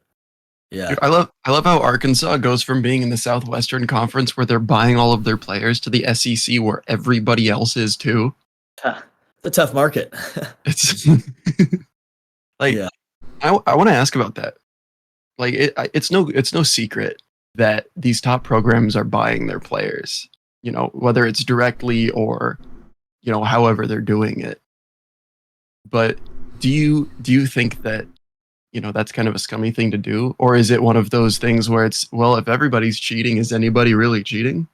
yeah, Dude, I love how Arkansas goes from being in the Southwestern Conference where they're buying all of their players to the SEC where everybody else is too. it's a tough market. It's like Yeah. I want to ask about that. Like it's no secret that these top programs are buying their players. Whether it's directly or however they're doing it. But do you think that that's kind of a scummy thing to do, or is it one of those things where it's, well, if everybody's cheating, is anybody really cheating?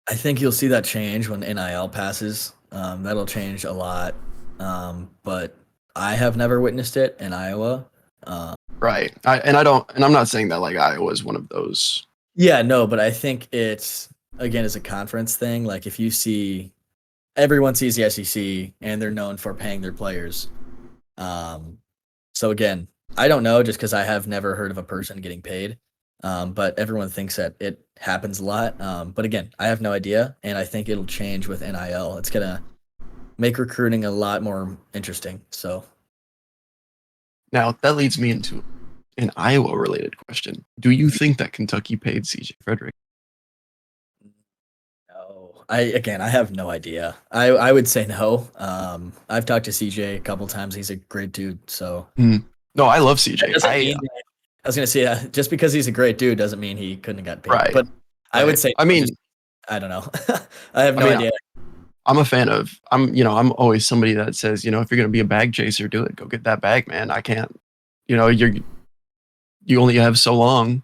I think you'll see that change when NIL passes. That'll change a lot. But I have never witnessed it in Iowa. Right. I'm not saying that like Iowa is one of those. Yeah, no, but I think it's again as a conference thing. Like if you see, everyone sees the SEC and they're known for paying their players. So again, I don't know just because I have never heard of a person getting paid. But everyone thinks that it happens a lot. But again, I have no idea, and I think it'll change with NIL. It's gonna make recruiting a lot more interesting. So Now that leads me into an Iowa related question. Do you think that Kentucky paid CJ Frederick? no, I have no idea. I would say no. I've talked to CJ a couple times. He's a great dude. So No, I love that CJ. doesn't mean I was gonna say just because he's a great dude doesn't mean he couldn't have got paid. Right. But I would say I mean, I don't know. I have no idea. I'm a fan of I'm always somebody that says, if you're gonna be a bag chaser, do it. Go get that bag, man. I can't you only have so long.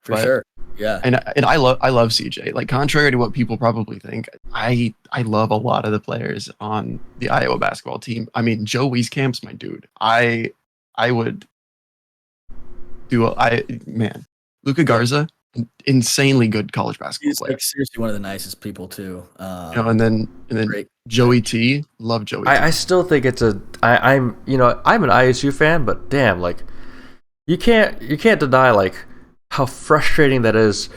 For sure. Yeah. And I love CJ. Like contrary to what people probably think, I love a lot of the players on the Iowa basketball team. I mean, Joe Wieskamp's my dude. I would do Luka Garza, insanely good college basketball He's player. like seriously one of the nicest people too. And then great. Joey T, love Joey T. I still think it's I'm an ISU fan, but damn, like you can't deny like how frustrating that is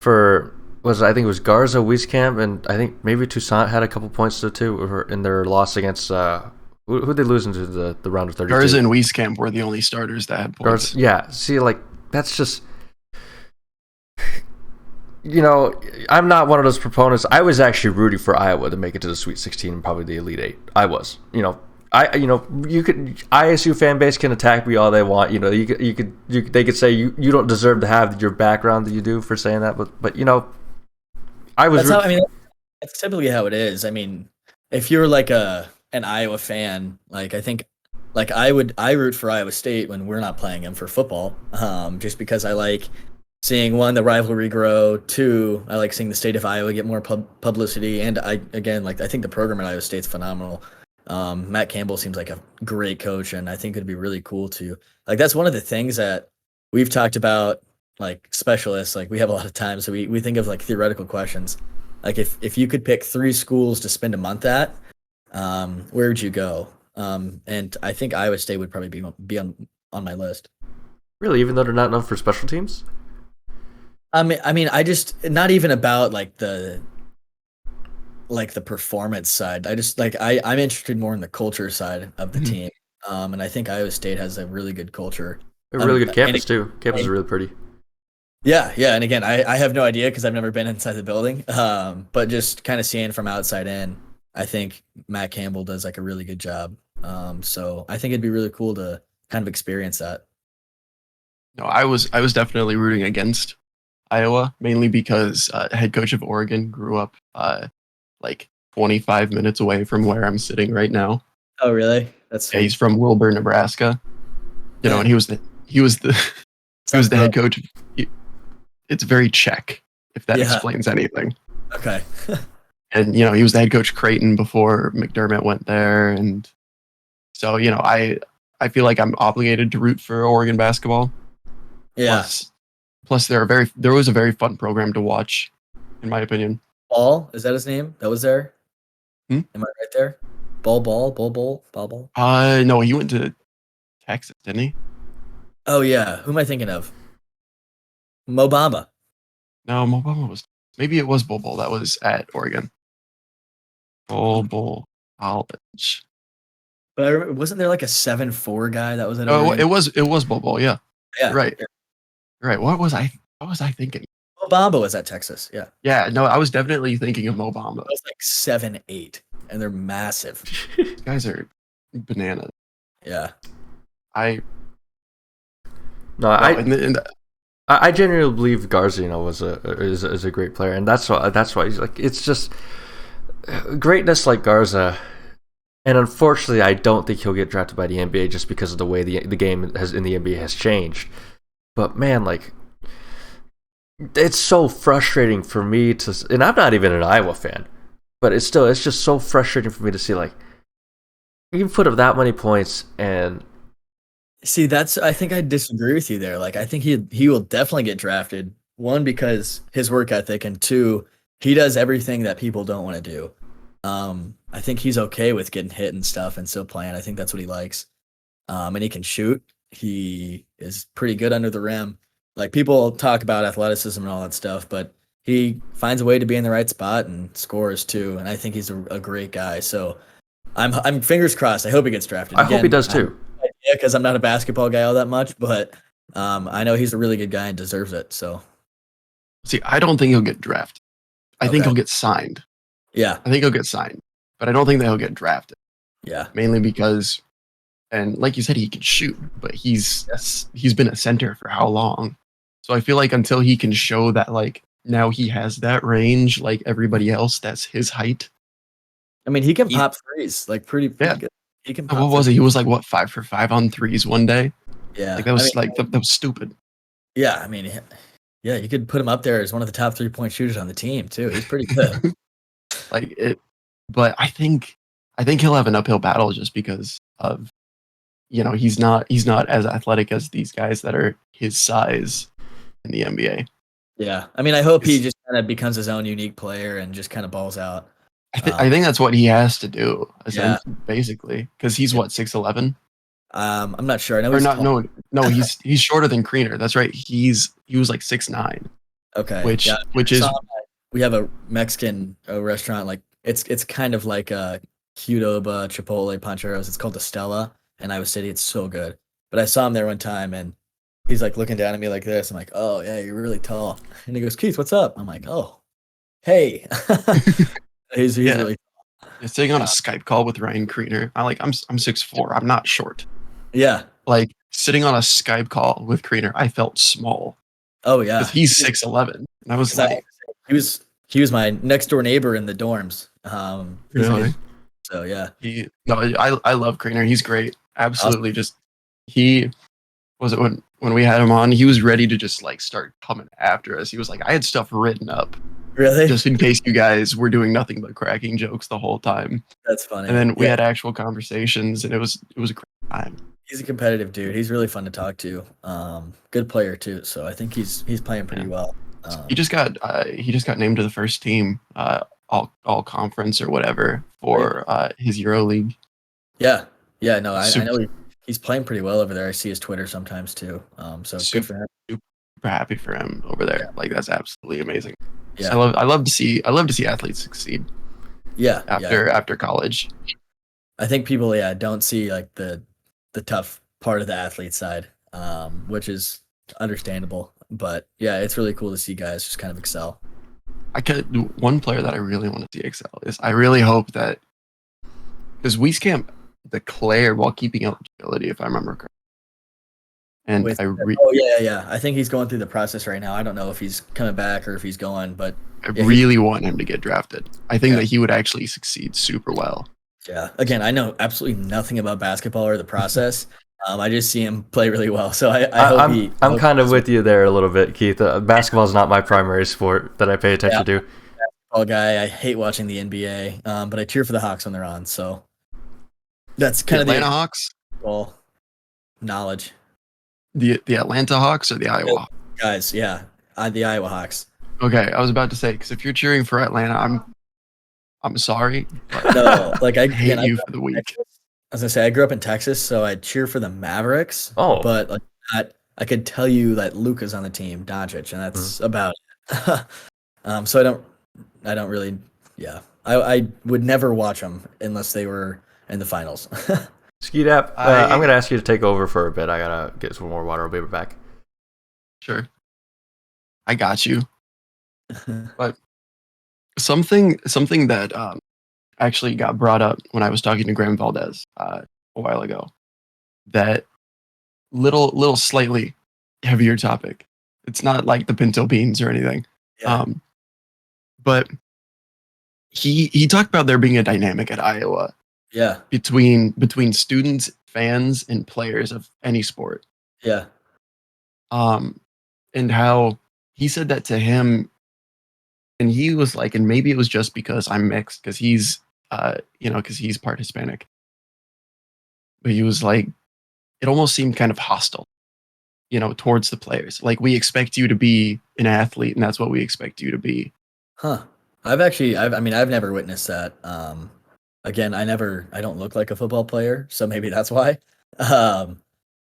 for I think it was Garza, Wieskamp, and I think maybe Toussaint had a couple points too in their loss against who they lose into the round of 32. Garza and Wieskamp were the only starters that had points. Yeah, see, like that's just I'm not one of those proponents. I was actually rooting for Iowa to make it to the Sweet 16 and probably the Elite 8. I was, you could ISU fan base can attack me all they want. They could say you don't deserve to have your background that you do for saying that, but I was. That's typically how it is. I mean, if you're like an Iowa fan, like I think, like I root for Iowa State when we're not playing them for football, just because I like seeing one, the rivalry grow. Two, I like seeing the state of Iowa get more publicity, and I think the program at Iowa State's phenomenal. Matt Campbell seems like a great coach, and I think it'd be really cool to that's one of the things that we've talked about, like specialists. Like we have a lot of time, so we think of like theoretical questions. Like if you could pick 3 schools to spend a month at, where would you go? And I think Iowa State would probably be on my list. Really, even though they're not known for special teams? I mean, I just not even about like the performance side. I just I'm interested more in the culture side of the team. And I think Iowa State has a really good culture. A really good campus too. Campus is really pretty. Yeah, and again, I have no idea because I've never been inside the building. But just kind of seeing from outside in, I think Matt Campbell does like a really good job. So I think it'd be really cool to kind of experience that. No, I was definitely rooting against Iowa, mainly because head coach of Oregon grew up like 25 minutes away from where I'm sitting right now. Oh, really? That's Yeah, he's from Wilbur, Nebraska. You know, and he was the head coach. It's very Czech, if that explains anything. Okay. And you know, he was the head coach of Creighton before McDermott went there, and so you know, I feel like I'm obligated to root for Oregon basketball. Yeah. Plus, there was a very fun program to watch, in my opinion. Ball, is that his name? That was there. Hmm? Am I right there? Ball. No, he went to Texas, didn't he? Oh yeah. Who am I thinking of? Mo Bamba. No, Obama was. Maybe it was Bol that was at Oregon. Bol College. But I remember, wasn't there like a 7'4" guy that was at Oh, Oregon? it was Bol. Yeah. Yeah. Right. Yeah. Right. What was I thinking? Mo Bamba was at Texas. Yeah. Yeah. No, I was definitely thinking of Mo Bamba. That was like 7'8", and they're massive. These guys are bananas. Yeah. I genuinely believe Garza, is a great player, and that's why he's like, it's just greatness like Garza. And unfortunately, I don't think he'll get drafted by the NBA just because of the way the game in the NBA has changed. But man, like, it's so frustrating for me to, and I'm not even an Iowa fan, but it's just so frustrating for me to see, like, you put up that many points and. See, I think I disagree with you there. Like, I think he will definitely get drafted. One, because his work ethic, and two, he does everything that people don't want to do. I think he's okay with getting hit and stuff and still playing. I think that's what he likes. And he can shoot. He is pretty good under the rim. Like, people talk about athleticism and all that stuff, but he finds a way to be in the right spot and scores too. And I think he's a great guy. So I'm fingers crossed. I hope he gets drafted. I hope he does too. Yeah, because I'm not a basketball guy all that much, but I know he's a really good guy and deserves it. So, see, I don't think he'll get drafted. I think he'll get signed. Yeah, I think he'll get signed, but I don't think that he'll get drafted. Yeah, mainly because, and like you said, he can shoot, but he's been a center for how long? So I feel like until he can show that, like, now he has that range, like everybody else, that's his height. I mean, he can pop threes, like pretty good. He can. What was it? He was like 5 for 5 on threes one day. Yeah, like that was that was stupid. Yeah, I mean, yeah, you could put him up there as one of the top 3-point shooters on the team too. He's pretty good. But I think he'll have an uphill battle just because of, he's not as athletic as these guys that are his size in the NBA. Yeah, I mean, I hope he just kind of becomes his own unique player and just kind of balls out. I think that's what he has to do, basically, because he's 6'11". I'm not sure. I know or not. No, he's shorter than Kriener. That's right. He was like 6'9". Okay, which is we have a Mexican restaurant, like it's kind of like a Qdoba Chipotle Pancheros. It's called the Stella in Iowa City. It's so good. But I saw him there one time and he's like looking down at me like this. I'm like, oh yeah, you're really tall. And he goes, Keith, what's up? I'm like, oh, hey. He's really tall. Sitting on a Skype call with Ryan Kriener. I'm 6'4". I'm not short. Yeah. Like sitting on a Skype call with Kriener, I felt small. Oh yeah. Because he's 6'11". And I was like, he was my next door neighbor in the dorms. Really? So yeah. I love Kriener. He's great. Absolutely. Awesome. He was it when we had him on, he was ready to just like start coming after us. He was like, I had stuff written up. Really? Just in case you guys were doing nothing but cracking jokes the whole time. That's funny. And then we had actual conversations, and it was a great time. He's a competitive dude. He's really fun to talk to. Good player too. So I think he's playing pretty well. He just got named to the first team, all conference or whatever for his EuroLeague. Yeah. No, I know he's playing pretty well over there. I see his Twitter sometimes too. So good for him. Super happy for him over there. Yeah. Like that's absolutely amazing. Yeah. So I love to see athletes succeed. Yeah. After college. I think people don't see like the tough part of the athlete side, which is understandable. But yeah, it's really cool to see guys just kind of excel. One player that I really want to see excel is I really hope that, because Wieskamp declared while keeping eligibility, if I remember correctly. And yeah. I think he's going through the process right now. I don't know if he's coming back or if he's going, but I really want him to get drafted. I think that he would actually succeed super well. Yeah. Again, I know absolutely nothing about basketball or the process. I just see him play really well. So I'm kind of with you there a little bit, Keith. Basketball is not my primary sport that I pay attention to. Basketball guy. I hate watching the NBA, but I cheer for the Hawks when they're on. So that's kind of the Atlanta Hawks. Well, knowledge. The Atlanta Hawks or the Iowa Hawks? Guys? Yeah, the Iowa Hawks. Okay, I was about to say, because if you're cheering for Atlanta, I'm sorry. No, like I hate you for the week. As I say, I grew up in Texas, so I cheer for the Mavericks. Oh, but like I could tell you that Luka's on the team, Doncic, and that's about it. So I don't really. Yeah, I would never watch them unless they were in the finals. Skeedap, I'm gonna ask you to take over for a bit. I gotta get some more water. I'll be right back. Sure, I got you. But something that actually got brought up when I was talking to Graham Valdez a while ago, that little slightly heavier topic. It's not like the pinto beans or anything. Yeah. But he talked about there being a dynamic at Iowa. Yeah. Between students, fans, and players of any sport. Yeah. And how he said that to him, and he was like, and maybe it was just because I'm mixed, because he's because he's part Hispanic. But he was like, it almost seemed kind of hostile, towards the players. Like, we expect you to be an athlete, and that's what we expect you to be. Huh. I've never witnessed that. Again, I don't look like a football player, so maybe that's why.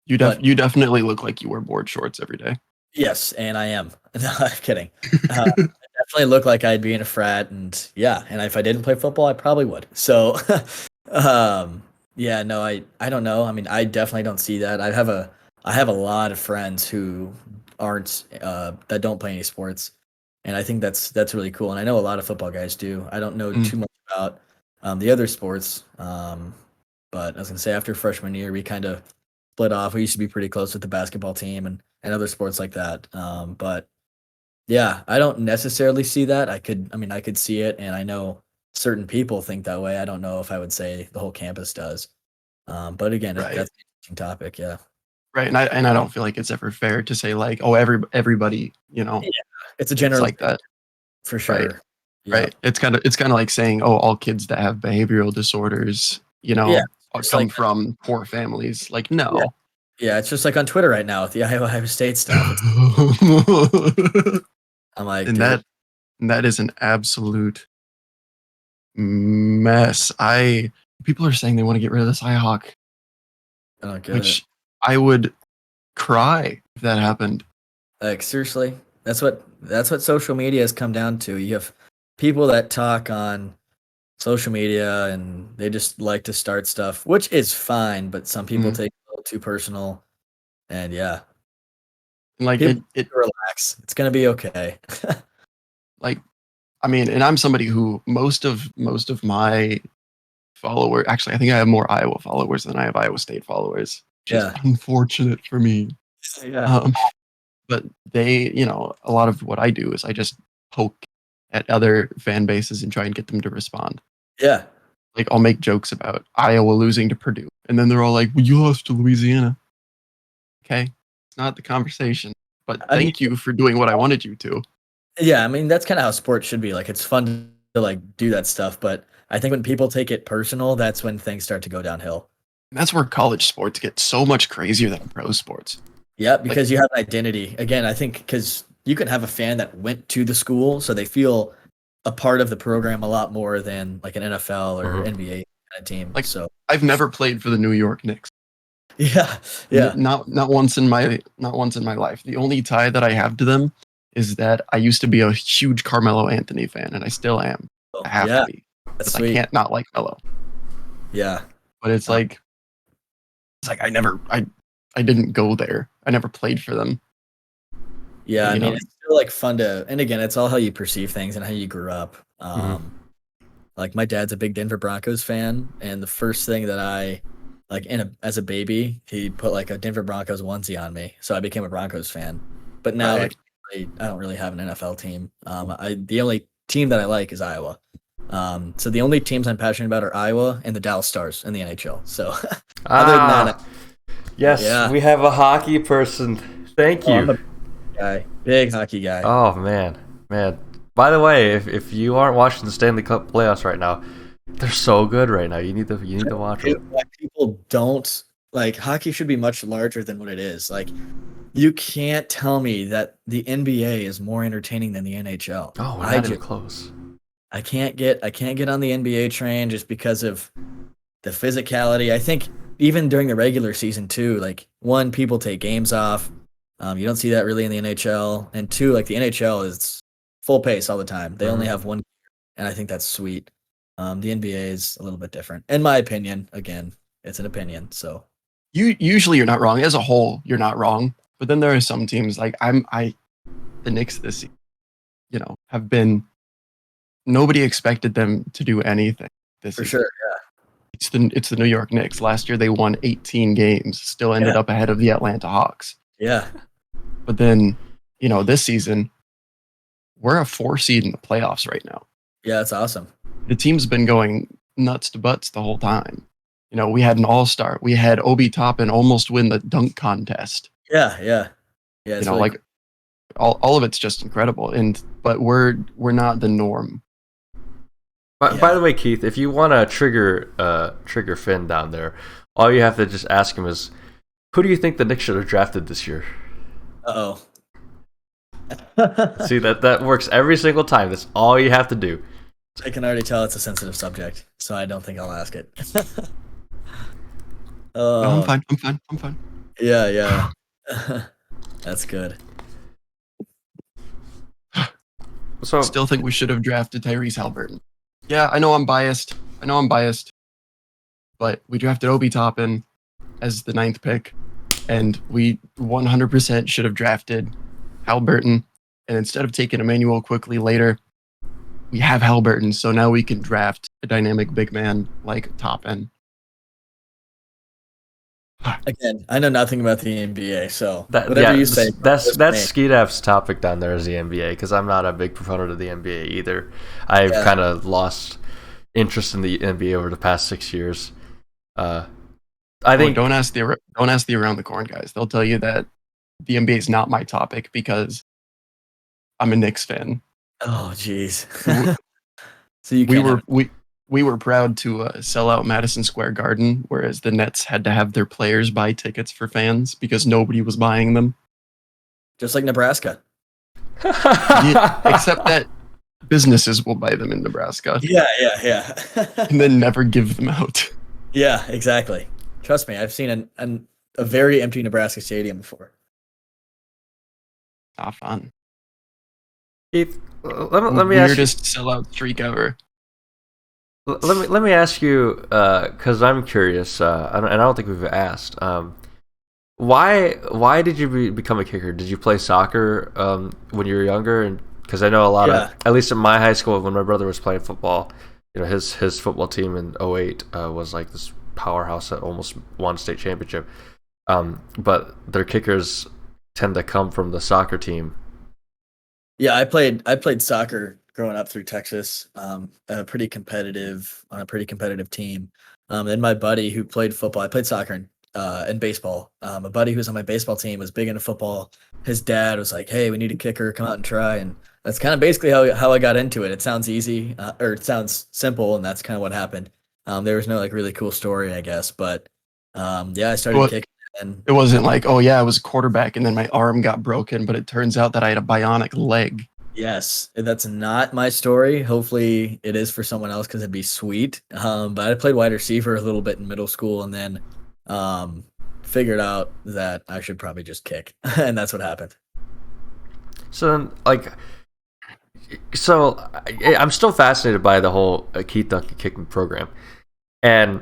You definitely look like you wear board shorts every day. Yes, and I am. No, I'm kidding. I definitely look like I'd be in a frat, and if I didn't play football, I probably would. So, yeah, no, I don't know. I mean, I definitely don't see that. I have a lot of friends who aren't that don't play any sports, and I think that's really cool. And I know a lot of football guys do. I don't know too much about the other sports, but I was gonna say after freshman year, we kind of split off. We used to be pretty close with the basketball team and other sports like that. But yeah, I don't necessarily see that. I could see it, and I know certain people think that way. I don't know if I would say the whole campus does. But again, right. That's an interesting topic. Yeah. Right, and I don't feel like it's ever fair to say like, oh, everybody, Yeah, it's a general like that for sure. Right. Yeah. Right. It's kind of like saying, oh, all kids that have behavioral disorders, come from poor families. Like, no. Yeah, it's just like on Twitter right now with the Iowa State stuff. I'm like, and that is an absolute mess. People are saying they want to get rid of this Cyhawk, which I would cry if that happened. Like, seriously, that's what social media has come down to. You have people that talk on social media and they just like to start stuff, which is fine, but some people take it a little too personal. And yeah, like it relax. It's gonna be okay. Like, I mean, and I'm somebody who most of my followers, actually, I think I have more Iowa followers than I have Iowa State followers. Which is unfortunate for me. Yeah. But they, a lot of what I do is I just poke at other fan bases and try and get them to respond. Yeah. Like, I'll make jokes about Iowa losing to Purdue, and then they're all like, well, you lost to Louisiana. Okay. It's not the conversation, but thank you for doing what I wanted you to. Yeah. I mean, that's kind of how sports should be. Like, it's fun to like do that stuff, but I think when people take it personal, that's when things start to go downhill. And that's where college sports get so much crazier than pro sports. Yeah, because you have an identity. Again, I think because you can have a fan that went to the school, so they feel a part of the program a lot more than like an NFL or NBA kind of team. Like, so I've never played for the New York Knicks. Yeah. Not once in my life. The only tie that I have to them is that I used to be a huge Carmelo Anthony fan, and I still am. I have to be. That's sweet. I can't not like Melo. Yeah. But it's like I didn't go there. I never played for them. Yeah, I mean, it's still like fun to, and again, it's all how you perceive things and how you grew up. Like, my dad's a big Denver Broncos fan, and the first thing that I like as a baby, he put like a Denver Broncos onesie on me, so I became a Broncos fan. But now, Right. like, I don't really have an NFL team. The only team that I like is Iowa. So the only teams I'm passionate about are Iowa and the Dallas Stars in the NHL. So other than that, yes, yeah. we have a hockey person. Thank I'm you. a big hockey guy. Oh man. By the way, if you aren't watching the Stanley Cup playoffs right now, they're so good right now. You need to watch them. People don't like hockey should be much larger than what it is. Like, you can't tell me that the NBA is more entertaining than the NHL. Oh, we're not even close. I can't get on the NBA train just because of the physicality. I think even during the regular season too, like, one, people take games off. You don't see that really in the NHL, and two, like, the NHL is full pace all the time. They only have one, and I think that's sweet. The NBA is a little bit different, in my opinion. Again, it's an opinion. So Usually you're not wrong. As a whole, you're not wrong. But then there are some teams like the Knicks this season, have been. Nobody expected them to do anything this for season. sure, It's the New York Knicks. Last year they won 18 games, still ended up ahead of the Atlanta Hawks. yeah. But then, this season, we're a 4 seed in the playoffs right now. Yeah, that's awesome. The team's been going nuts to butts the whole time. We had an all-star. We had Obi Toppin almost win the dunk contest. Yeah. It's really like all of it's just incredible. But we're not the norm. By the way, Keith, if you want to trigger Finn down there, all you have to just ask him is, who do you think the Knicks should have drafted this year? Uh-oh. See, that works every single time. That's all you have to do. I can already tell it's a sensitive subject, so I don't think I'll ask it. I'm fine. Yeah. That's good. So Still think we should have drafted Tyrese Haliburton. Yeah, I know I'm biased. But we drafted Obi Toppin as the 9th pick, and we 100% should have drafted Haliburton. And instead of taking Emmanuel quickly later, we have Haliburton, so now we can draft a dynamic big man like Toppin. Again, I know nothing about the NBA, so whatever you say. That's Skeetaf's topic down there is the NBA, because I'm not a big proponent of the NBA either. I've kind of lost interest in the NBA over the past 6 years. I think don't ask the around the corn guys. They'll tell you that the NBA is not my topic because I'm a Knicks fan. Oh, jeez. So we were proud to sell out Madison Square Garden, whereas the Nets had to have their players buy tickets for fans because nobody was buying them. Just like Nebraska. Yeah, except that businesses will buy them in Nebraska. Yeah. And then never give them out. Yeah, exactly. Trust me, I've seen a very empty Nebraska stadium before. Not fun. Keith, let me ask you. Weirdest sellout streak ever. Let me ask you, because I'm curious, and I don't think we've asked. Why did you become a kicker? Did you play soccer when you were younger? And because I know a lot of, at least in my high school, when my brother was playing football, his football team in 2008 was like this powerhouse that almost won state championship. But their kickers tend to come from the soccer team. Yeah, I played soccer growing up through Texas, on a pretty competitive team. And my buddy who played football, I played soccer and baseball. A buddy who was on my baseball team was big into football. His dad was like, "Hey, we need a kicker. Come out and try." And that's kind of basically how I got into it. It sounds easy, or it sounds simple, and that's kind of what happened. There was no like really cool story, I guess, but I started kicking. And it wasn't like, oh yeah, I was a quarterback and then my arm got broken, but it turns out that I had a bionic leg. Yes, that's not my story. Hopefully it is for someone else because it'd be sweet. But I played wide receiver a little bit in middle school and then figured out that I should probably just kick. And that's what happened. So, I'm still fascinated by the whole Keith Duncan kicking program. And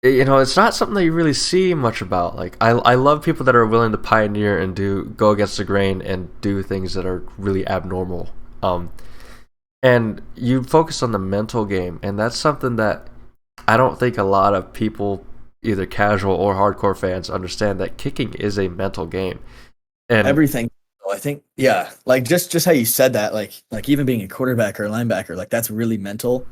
it's not something that you really see much about. Like, I love people that are willing to pioneer and go against the grain and do things that are really abnormal. And you focus on the mental game, and that's something that I don't think a lot of people either casual or hardcore fans understand that kicking is a mental game. And everything. I think, yeah, like just how you said that, like even being a quarterback or a linebacker, like that's really mental.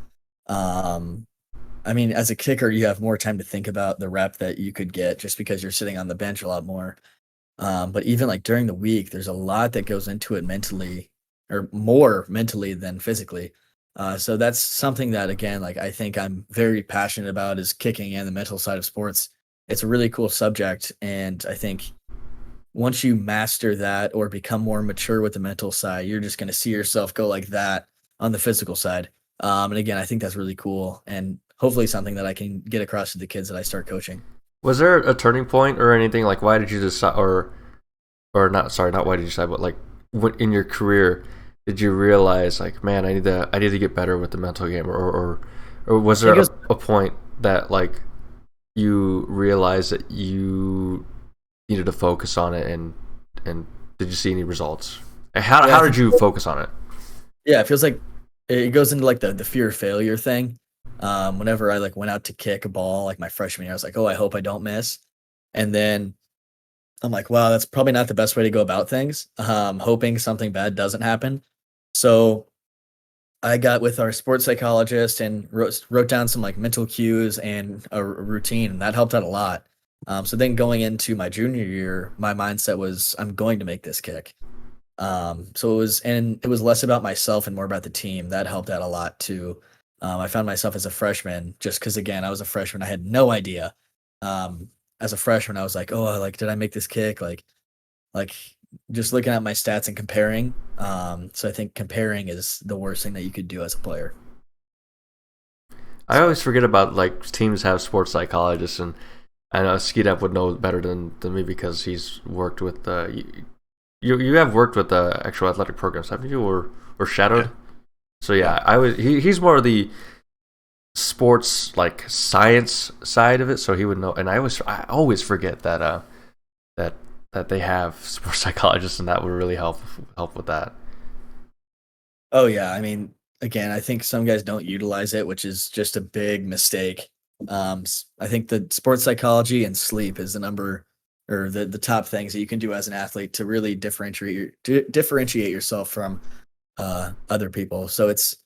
I mean, as a kicker, you have more time to think about the rep that you could get just because you're sitting on the bench a lot more. But even like during the week, there's a lot that goes into it mentally, or more mentally than physically. So that's something that, again, like I think I'm very passionate about, is kicking and the mental side of sports. It's a really cool subject, and I think once you master that or become more mature with the mental side, you're just going to see yourself go like that on the physical side. And again, I think that's really cool, and hopefully something that I can get across to the kids that I start coaching. Was there a turning point or anything, like why did you decide, or not? Sorry, not why did you decide, but like what in your career did you realize, like, man, I need to get better with the mental game, or was there a point that like you realized that you needed to focus on it, and did you see any results? How did you focus on it? Yeah, it feels like it goes into like the fear of failure thing. Whenever I like went out to kick a ball, like my freshman year, I was like, oh, I hope I don't miss. And then I'm like, wow, that's probably not the best way to go about things. Hoping something bad doesn't happen. So I got with our sports psychologist and wrote down some like mental cues and a routine, and that helped out a lot. So then going into my junior year, my mindset was, I'm going to make this kick. So it was less about myself and more about the team. That helped out a lot too. I found myself as a freshman, just because, again, I was a freshman. I had no idea. As a freshman, I was like, oh, like, did I make this kick? Like just looking at my stats and comparing. So I think comparing is the worst thing that you could do as a player. I always forget about, like, teams have sports psychologists, and I know Skeetup would know better than me because he's worked with you have worked with the actual athletic programs, haven't you, or shadowed? Yeah. So yeah, he's more of the sports, like, science side of it, so he would know. And I always forget that that they have sports psychologists, and that would really help with that. Oh yeah, I mean, again, I think some guys don't utilize it, which is just a big mistake. I think the sports psychology and sleep is the top things that you can do as an athlete to really differentiate yourself from other people. So it's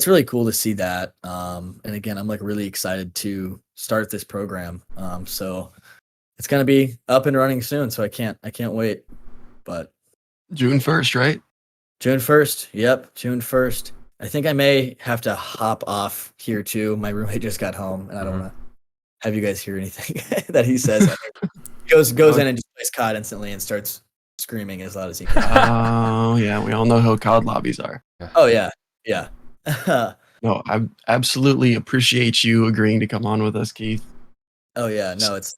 really cool to see that. And again, I'm like really excited to start this program. So it's going to be up and running soon. So I can't wait, but June 1st, right? June 1st. Yep. June 1st. I think I may have to hop off here too. My roommate just got home, and I don't want to have you guys hear anything that he says. goes in and just plays COD instantly and starts screaming as loud as he can. Oh yeah, we all know how COD lobbies are. Oh yeah. No, I absolutely appreciate you agreeing to come on with us, Keith. Oh yeah, no, it's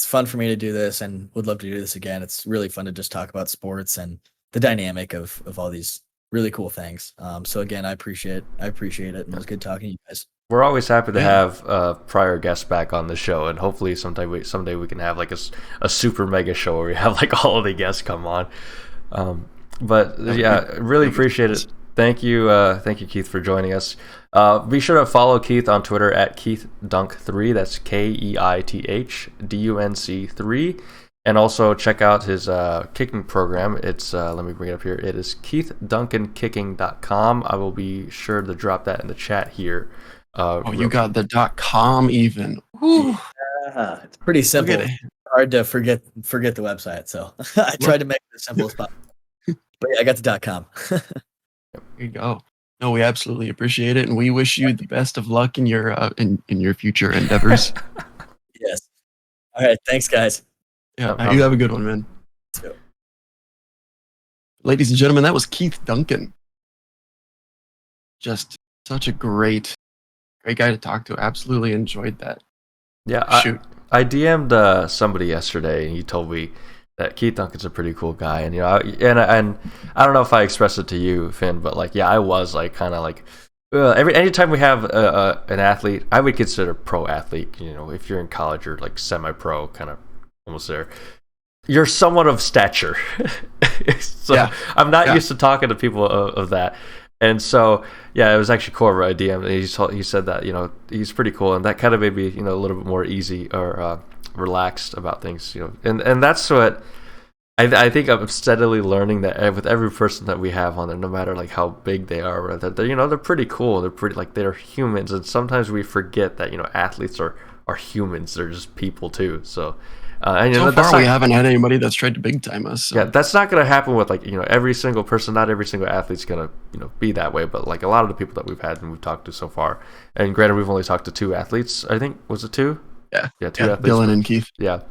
fun for me to do this, and would love to do this again. It's really fun to just talk about sports and the dynamic of all these really cool things. So again, I appreciate it, and it was good talking to you guys. We're always happy to have prior guests back on the show, and hopefully someday we can have like a super mega show where we have like all of the guests come on. But yeah, really appreciate it. Thank you, Keith, for joining us. Be sure to follow Keith on Twitter at KeithDunk3. That's KeithDunc3, and also check out his kicking program. It's let me bring it up here. It is KeithDuncanKicking.com. I will be sure to drop that in the chat here. You got the .com even. Whew. Yeah, it's pretty simple. It's hard to forget the website, so I tried to make it as simple as possible. But yeah, I got the .com. There you go. No, we absolutely appreciate it, and we wish you the best of luck in your future endeavors. Yes. All right. Thanks, guys. Yeah, you have a good one, man. Too. Ladies and gentlemen, that was Keith Duncan. Just such a great guy to talk to. Absolutely enjoyed that. Yeah, I DM'd somebody yesterday, and he told me that Keith Duncan's a pretty cool guy, and and I don't know if I expressed it to you, Finn, but like, yeah, I was like kind of like anytime we have an athlete, I would consider pro athlete. If you're in college, you're like semi-pro, kind of almost there. You're somewhat of stature, so yeah. I'm not used to talking to people of that. And so, yeah, it was actually Corver I DM'd, and he said that, he's pretty cool, and that kind of made me, a little bit more easy or relaxed about things, and that's what I think I'm steadily learning, that with every person that we have on there, no matter like how big they are, that they're pretty cool, they're pretty, like, they're humans, and sometimes we forget that, athletes are humans, they're just people too, so. And, so far, we haven't had anybody that's tried to big time us. So. Yeah, that's not going to happen with every single person. Not every single athlete's going to be that way. But like a lot of the people that we've had and we've talked to so far, and granted, we've only talked to 2 athletes. I think, was it 2? Yeah, 2 athletes. Dylan and Keith. Yeah,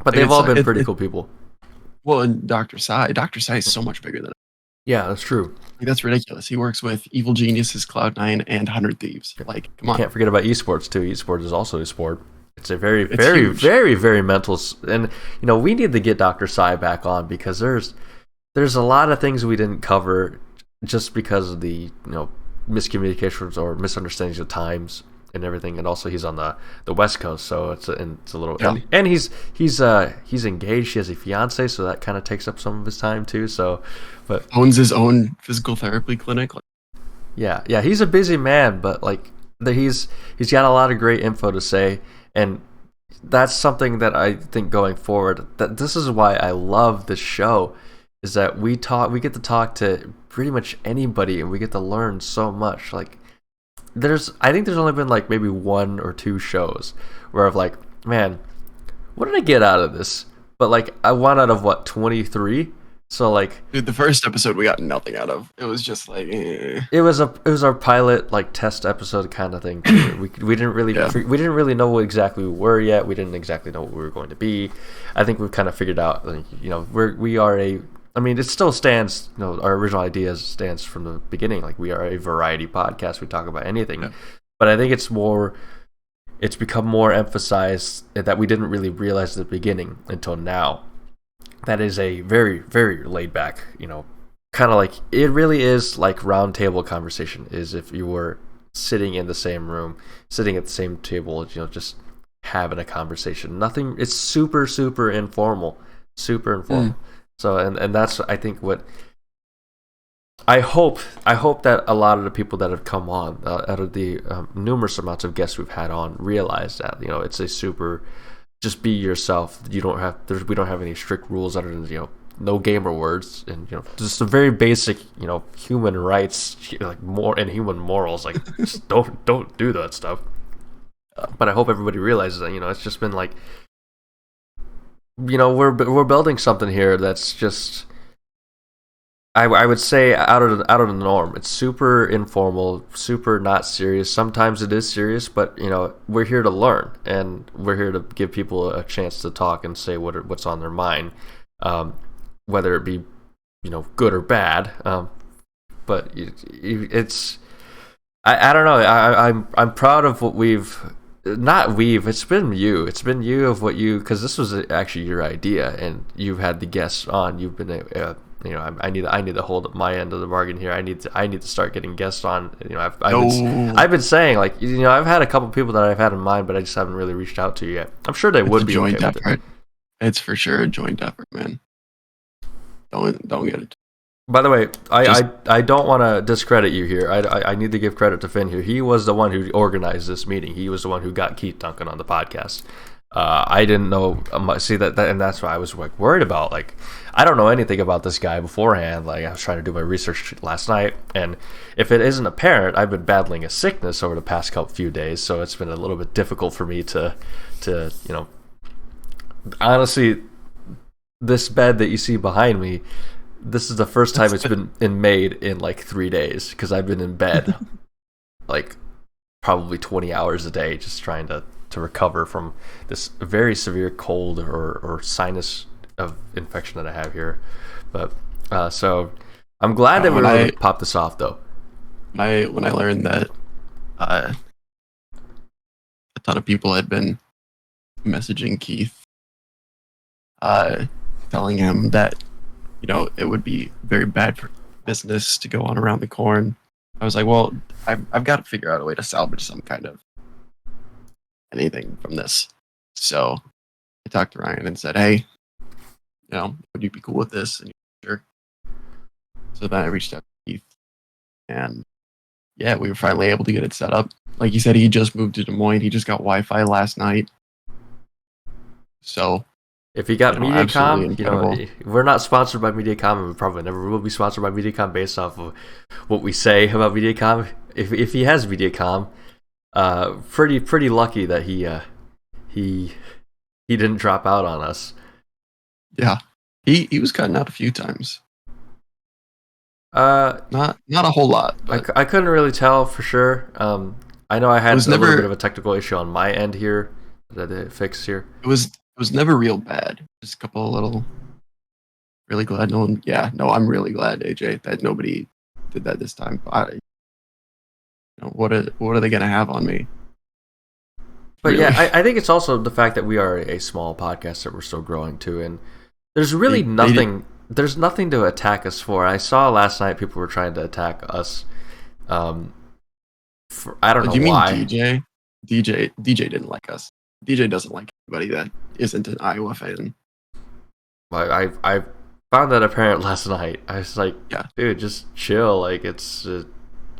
but they've all been pretty cool people. Well, and Dr. Sai is so much bigger than. Yeah, that's true. Like, that's ridiculous. He works with Evil Geniuses, Cloud9, and 100 Thieves. Like, come on. Can't forget about esports too. Esports is also a sport. It's a very, very, very, very mental, and we need to get Dr. Sai back on, because there's a lot of things we didn't cover just because of the miscommunications or misunderstandings of times and everything, and also he's on the West Coast, so it's a little, and he's engaged. He has a fiance, so that kind of takes up some of his time too. So, but owns his own physical therapy clinic. Yeah, he's a busy man, but like he's got a lot of great info to say. And that's something that I think going forward, that this is why I love this show, is that we get to talk to pretty much anybody, and we get to learn so much. Like, I think there's only been like maybe 1 or 2 shows where I've like, man, what did I get out of this? But like, I won out of 23. So like, dude, the first episode we got nothing out of. It was just like, it was our pilot, like, test episode kind of thing too. we didn't really know what exactly we were yet. We didn't exactly know what we were going to be. I think we've kind of figured out, like, we are it still stands, our original idea stands from the beginning. Like, we are a variety podcast. We talk about anything. Yeah. But I think it's become more emphasized that we didn't really realize at the beginning until now. That is a very, very laid back, kind of like, it really is like round table conversation, is if you were sitting in the same room, sitting at the same table, just having a conversation. Nothing, it's super, super informal. So, and that's, I think, what I hope that a lot of the people that have come on, out of the numerous amounts of guests we've had on, realize that, it's a super, just be yourself. We don't have any strict rules other than, no gamer words, and just the very basic, human rights, like, more, and human morals. Like, just don't do that stuff. But I hope everybody realizes that, it's just been like, we're building something here that's just, I would say, out of the norm. It's super informal, super not serious. Sometimes it is serious, but we're here to learn, and we're here to give people a chance to talk and say what's on their mind, whether it be good or bad. But it's I don't know. I'm proud of what we've. It's been you. It's been you of what you, because this was actually your idea, and you've had the guests on. You've been I need to hold up my end of the bargain here. I need to start getting guests on. I've been saying, like, I've had a couple people that I've had in mind, but I just haven't really reached out to yet. I'm sure they would be a joint effort. With it. It's for sure a joint effort, man. Don't get it. By the way, I don't want to discredit you here. I need to give credit to Finn here. He was the one who organized this meeting. He was the one who got Keith Duncan on the podcast. I didn't know. See that, and that's why I was like worried about. Like, I don't know anything about this guy beforehand. Like, I was trying to do my research last night, and if it isn't apparent, I've been battling a sickness over the past few days, so it's been a little bit difficult for me to honestly, this bed that you see behind me, this is the first time it's been made in like 3 days, because I've been in bed like probably 20 hours a day just trying to recover from this very severe cold or sinus of infection that I have here. But so I'm glad that we were able to pop this off, though. When I learned that a ton of people had been messaging Keith, telling him that it would be very bad for business to go on around the corn, I was like, well, I've got to figure out a way to salvage some kind of anything from this. So I talked to Ryan and said, hey, would you be cool with this? And he was sure. So then I reached out to Keith, And yeah, we were finally able to get it set up. Like you said, he just moved to Des Moines. He just got Wi-Fi last night. So if he got absolutely Mediacom, we're not sponsored by Mediacom, and we probably never will be sponsored by Mediacom based off of what we say about Mediacom. If he has Mediacom, pretty lucky that he didn't drop out on us. Yeah, he was cutting out a few times. Not a whole lot. I couldn't really tell for sure. I know I had a little bit of a technical issue on my end here that I fixed here. It was never real bad. Just a couple of little. Really glad no one. Yeah, no, I'm really glad, AJ, that nobody did that this time. What are they gonna have on me? But really? yeah, I think it's also the fact that we are a small podcast that we're still growing to, and there's really nothing. There's nothing to attack us for. I saw last night people were trying to attack us. I don't know do you why. mean DJ? DJ didn't like us. DJ doesn't like anybody that isn't an Iowa fan. I found that apparent last night. I was like, yeah, dude, just chill. Like it's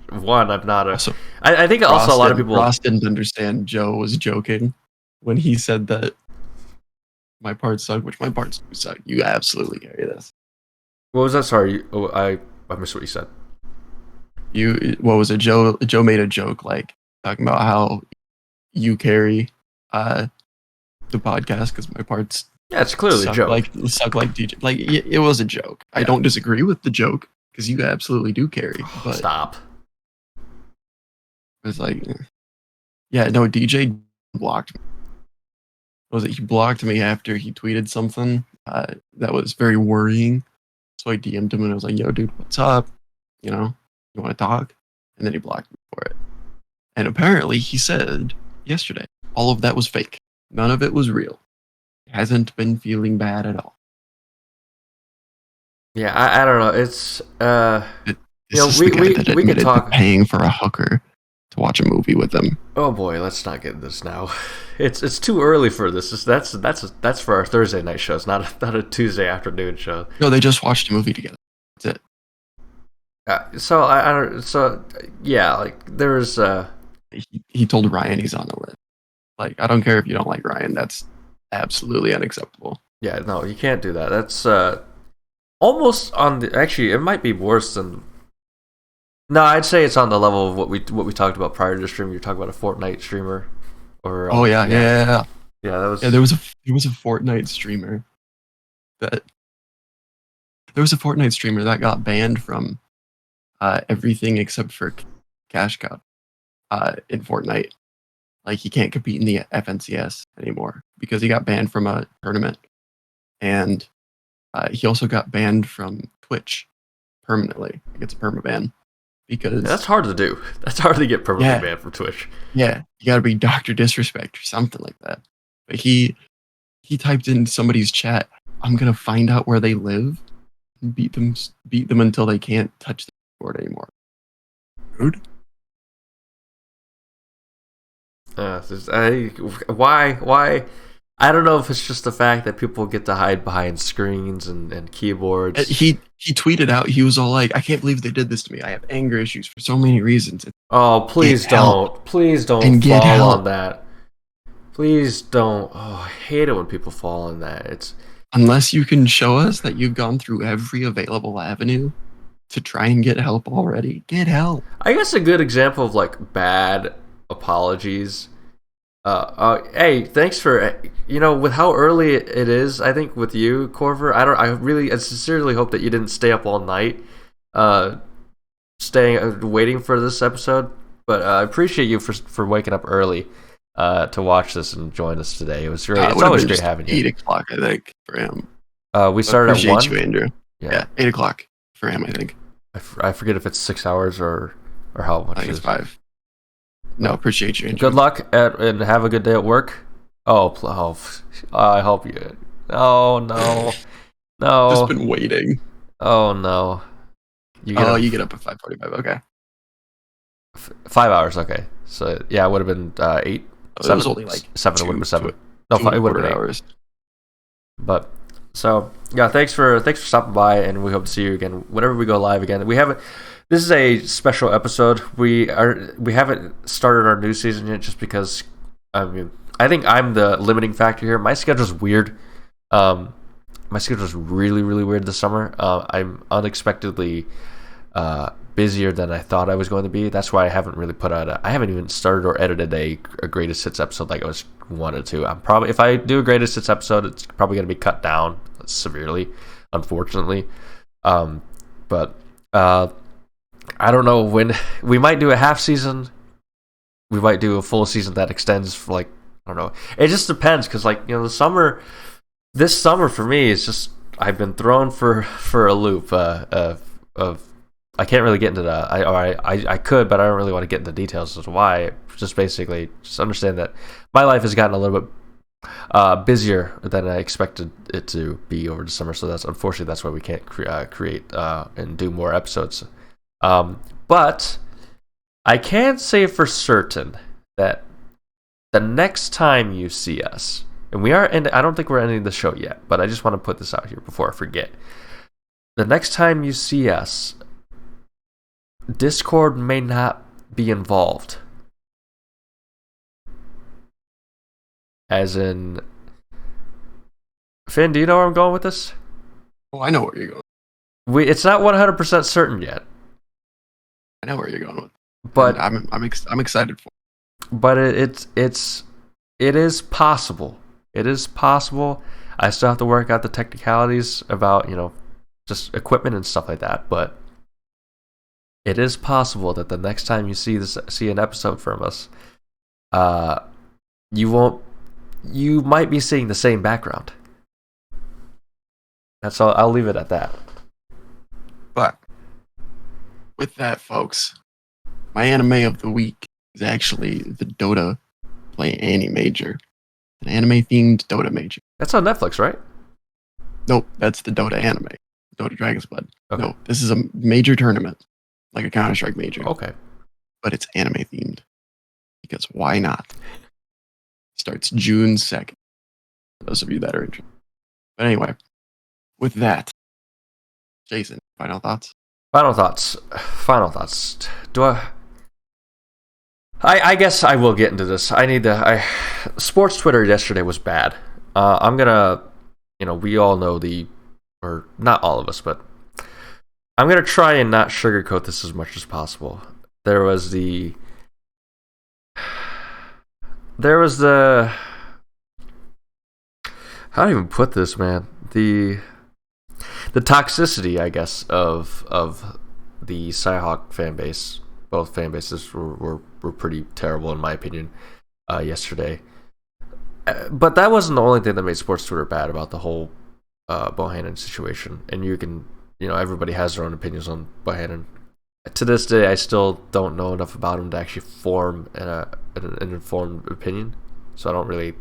one. I'm not a. Also, I think also a lot of people. Ross didn't understand Joe was joking when he said that my parts suck, which my parts do suck. You absolutely carry this. What was that? Sorry, I missed what you said. What was it? Joe made a joke like talking about how you carry the podcast because my parts. Yeah, it's clearly a joke. Suck like DJ. Like it was a joke. Yeah. I don't disagree with the joke because you absolutely do carry. But stop. It's like, yeah, no. DJ blocked me. He blocked me after he tweeted something that was very worrying. So I DM'd him and I was like, "Yo, dude, what's up? You want to talk?" And then he blocked me for it. And apparently, he said yesterday all of that was fake. None of it was real. Hasn't been feeling bad at all. Yeah, I don't know. It's we could talk paying for a hooker to watch a movie with them. Oh boy, let's not get into this now. It's too early for this. That's for our Thursday night show. It's not a Tuesday afternoon show. No, they just watched a movie together. That's it. So I don't. So yeah, like there's. He told Ryan he's on the list. Like I don't care if you don't like Ryan. That's absolutely unacceptable. Yeah, no, you can't do that. That's almost on the. Actually, it might be worse than. No, I'd say it's on the level of what we talked about prior to the stream. You're talking about a Fortnite streamer, or yeah. That was there was a Fortnite streamer that got banned from everything except for Cash Cup in Fortnite. Like he can't compete in the FNCS anymore because he got banned from a tournament, and he also got banned from Twitch permanently. Like it's a permaban. Because that's hard to do. That's hard to get permanently banned from Twitch. Yeah, you got to be Dr. Disrespect or something like that. But he typed in somebody's chat, "I'm gonna find out where they live, and beat them until they can't touch the board anymore." Dude. Why? I don't know if it's just the fact that people get to hide behind screens and keyboards. He tweeted out, he was all like, "I can't believe they did this to me. I have anger issues for so many reasons." Oh, please don't. Please don't fall on that. Please don't. Oh, I hate it when people fall on that. It's unless you can show us that you've gone through every available avenue to try and get help already, get help. I guess a good example of like bad apologies. Hey, thanks for with how early it is. I think with you, Corver, I sincerely hope that you didn't stay up all night, waiting for this episode. But I appreciate you for waking up early to watch this and join us today. It was great. It's always great having you. 8:00, I think, for him. We started at 1. Appreciate you, Andrew. Yeah, 8:00 for him, I think. I forget if it's 6 hours or how much. I think it's 5. No, appreciate you. Good luck and have a good day at work. Oh, I hope you. Oh no. Just been waiting. Oh no. You get up at 5:45. Okay. 5 hours. Okay. So yeah, it would have been 8. It was only like 7. It would have been 7. No, it would have been 8 hours. But so yeah, thanks for stopping by, and we hope to see you again whenever we go live again. We haven't. This is a special episode. We haven't started our new season yet, just because I think I'm the limiting factor here. My schedule's weird. My schedule's really, really weird this summer. I'm unexpectedly busier than I thought I was going to be. That's why I haven't really put out I haven't even started or edited a greatest hits episode like I was wanted to. I'm probably, if I do a greatest hits episode, it's probably going to be cut down severely, unfortunately. But I don't know when. We might do a half season. We might do a full season that extends for, like, I don't know. It just depends, because, like, you know, this summer for me is just, I've been thrown for a loop of I can't really get into the I could, but I don't really want to get into details as to why. Just basically just understand that my life has gotten a little bit busier than I expected it to be over the summer. So that's why we can't create and do more episodes. But I can say for certain that the next time you see us, and I don't think we're ending the show yet, but I just want to put this out here before I forget. The next time you see us, Discord may not be involved. As in, Finn, do you know where I'm going with this? Oh, I know where you're going. It's not 100% certain yet. I know where you're going with it. But I'm excited for it. But it is possible. It is possible. I still have to work out the technicalities about, you know, just equipment and stuff like that, but it is possible that the next time you see an episode from us, you might be seeing the same background. That's all. I'll leave it at that. But with that, folks, my anime of the week is actually the Dota Play Annie Major, an anime-themed Dota Major. That's on Netflix, right? Nope, that's the Dota anime, Dota Dragon's Blood. Okay. No, this is a major tournament, like a Counter-Strike major. Okay. But it's anime-themed, because why not? Starts June 2nd, for those of you that are interested. But anyway, with that, Jason, final thoughts? Final thoughts. I guess I will get into this. Sports Twitter yesterday was bad. I'm gonna, you know, we all know or not all of us, but I'm gonna try and not sugarcoat this as much as possible. There was the how do I even put this, man? The toxicity, I guess, of the Cyhawk fan base. Both fan bases were pretty terrible, in my opinion, yesterday. But that wasn't the only thing that made sports Twitter bad about the whole Bohannon situation. And everybody has their own opinions on Bohannon. To this day, I still don't know enough about him to actually form an informed opinion. So I don't really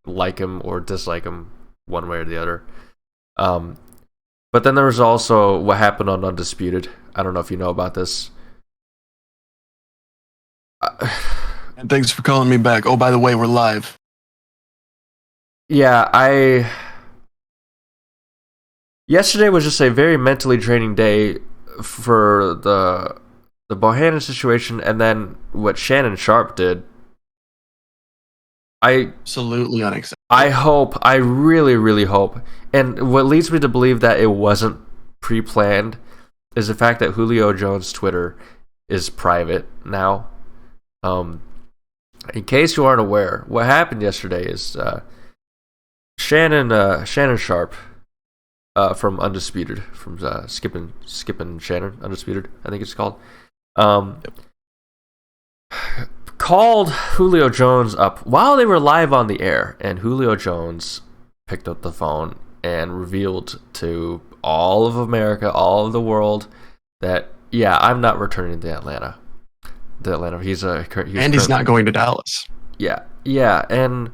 like him or dislike him one way or the other. But then there was also what happened on Undisputed. I don't know if you know about this. And thanks for calling me back. Oh, by the way, we're live. Yeah, yesterday was just a very mentally draining day for the Bohannon situation, and then what Shannon Sharp did. Absolutely unacceptable. I really, really hope, and what leads me to believe that it wasn't pre-planned is the fact that Julio Jones' Twitter is private now. In case you aren't aware, what happened yesterday is Shannon Sharp from Undisputed, from Skippin' Shannon Undisputed, I think it's called. Called Julio Jones up while they were live on the air, and Julio Jones picked up the phone and revealed to all of America, all of the world, that I'm not returning to Atlanta. He's not going to Dallas. Yeah, and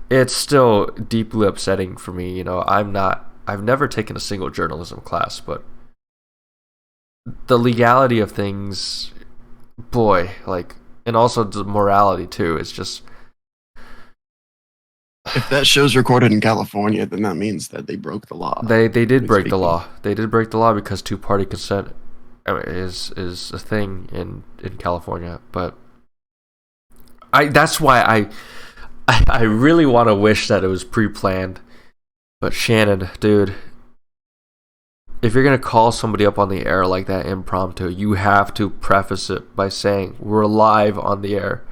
it's still deeply upsetting for me. You know, I've never taken a single journalism class, but the legality of things, boy, like, and also the morality too, is just, If that show's recorded in California, then that means that they broke the law. They did break the law. They did break the law because two-party consent is a thing in California. But that's why I really want to wish that it was pre-planned. But Shannon, dude, if you're gonna call somebody up on the air like that impromptu, you have to preface it by saying we're live on the air.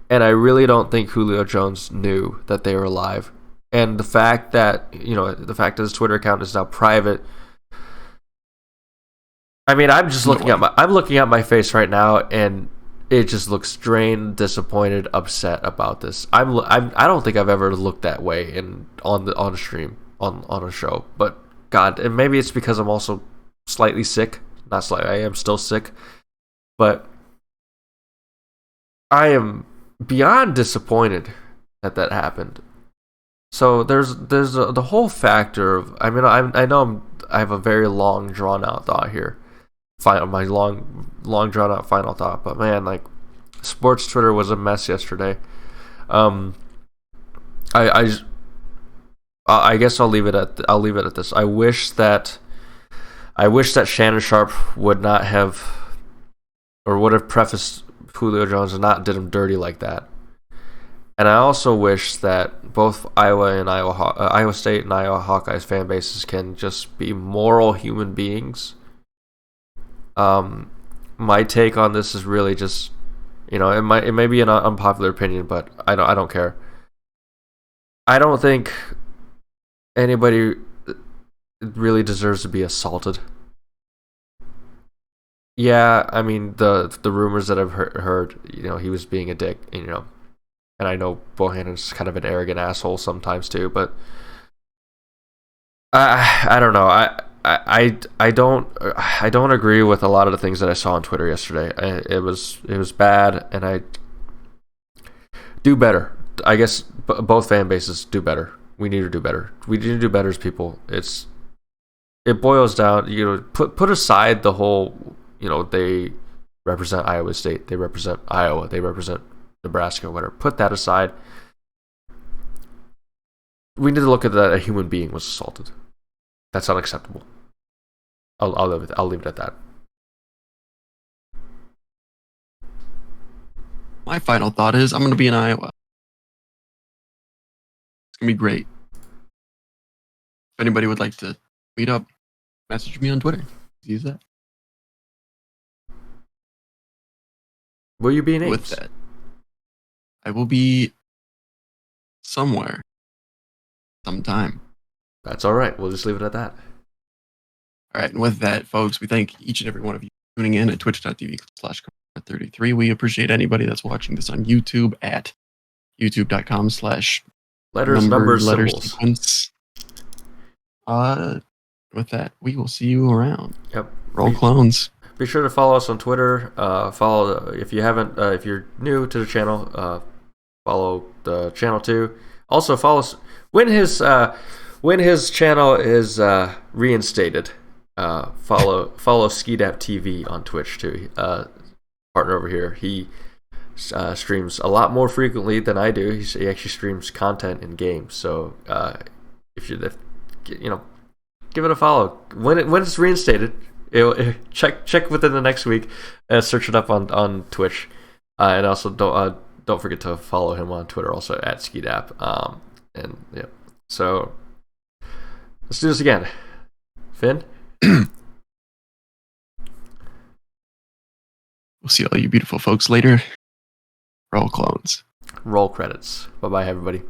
And I really don't think Julio Jones knew that they were live. And the fact that his Twitter account is now private. I mean, I'm just looking at my face right now, and it just looks drained, disappointed, upset about this. I don't think I've ever looked that way on a stream on a show. But God, and maybe it's because I'm also slightly sick. Not slightly, I am still sick, but I am beyond disappointed that happened. So there's the whole factor of, I mean, I know I have a very long drawn out thought here, my long drawn out final thought, but man, like, sports Twitter was a mess yesterday. I guess I'll leave it at this. I wish that Shannon Sharp would not have, or would have prefaced Julio Jones and not did him dirty like that. And I also wish that both Iowa State and Iowa Hawkeyes fan bases can just be moral human beings. My take on this is really just, it may be an unpopular opinion, but I don't care. I don't think anybody really deserves to be assaulted. Yeah, I mean, the rumors that I've heard, he was being a dick, and I know Bohannon's kind of an arrogant asshole sometimes too, but I don't know. I don't agree with a lot of the things that I saw on Twitter yesterday. It was bad, and I do better. I guess both fan bases do better. We need to do better. We need to do better as people. It boils down, put aside the whole, they represent Iowa State, they represent Iowa, they represent Nebraska, whatever. Put that aside. We need to look at that a human being was assaulted. That's unacceptable. I'll leave it at that. My final thought is I'm going to be in Iowa. It's going to be great. If anybody would like to meet up, message me on Twitter. Use that. Will you be in Ames? With that, I will be somewhere, sometime. That's all right. We'll just leave it at that. All right, and with that, folks, we thank each and every one of you for tuning in at twitch.tv/33. We appreciate anybody that's watching this on YouTube at youtube.com/letters, with that, we will see you around. Yep. Roll clones. Be sure to follow us on Twitter. Follow if you haven't. If you're new to the channel, follow the channel too. Also follow us when his channel is reinstated. Follow Skidap TV on Twitch too. Partner over here. He streams a lot more frequently than I do. He actually streams content in games. So if give it a follow when it's reinstated. Check within the next week. Search it up on Twitch, and also don't forget to follow him on Twitter also at Skidap. And yeah, so let's do this again. Finn. We'll see all you beautiful folks later. Roll clones. Roll credits. Bye bye, everybody.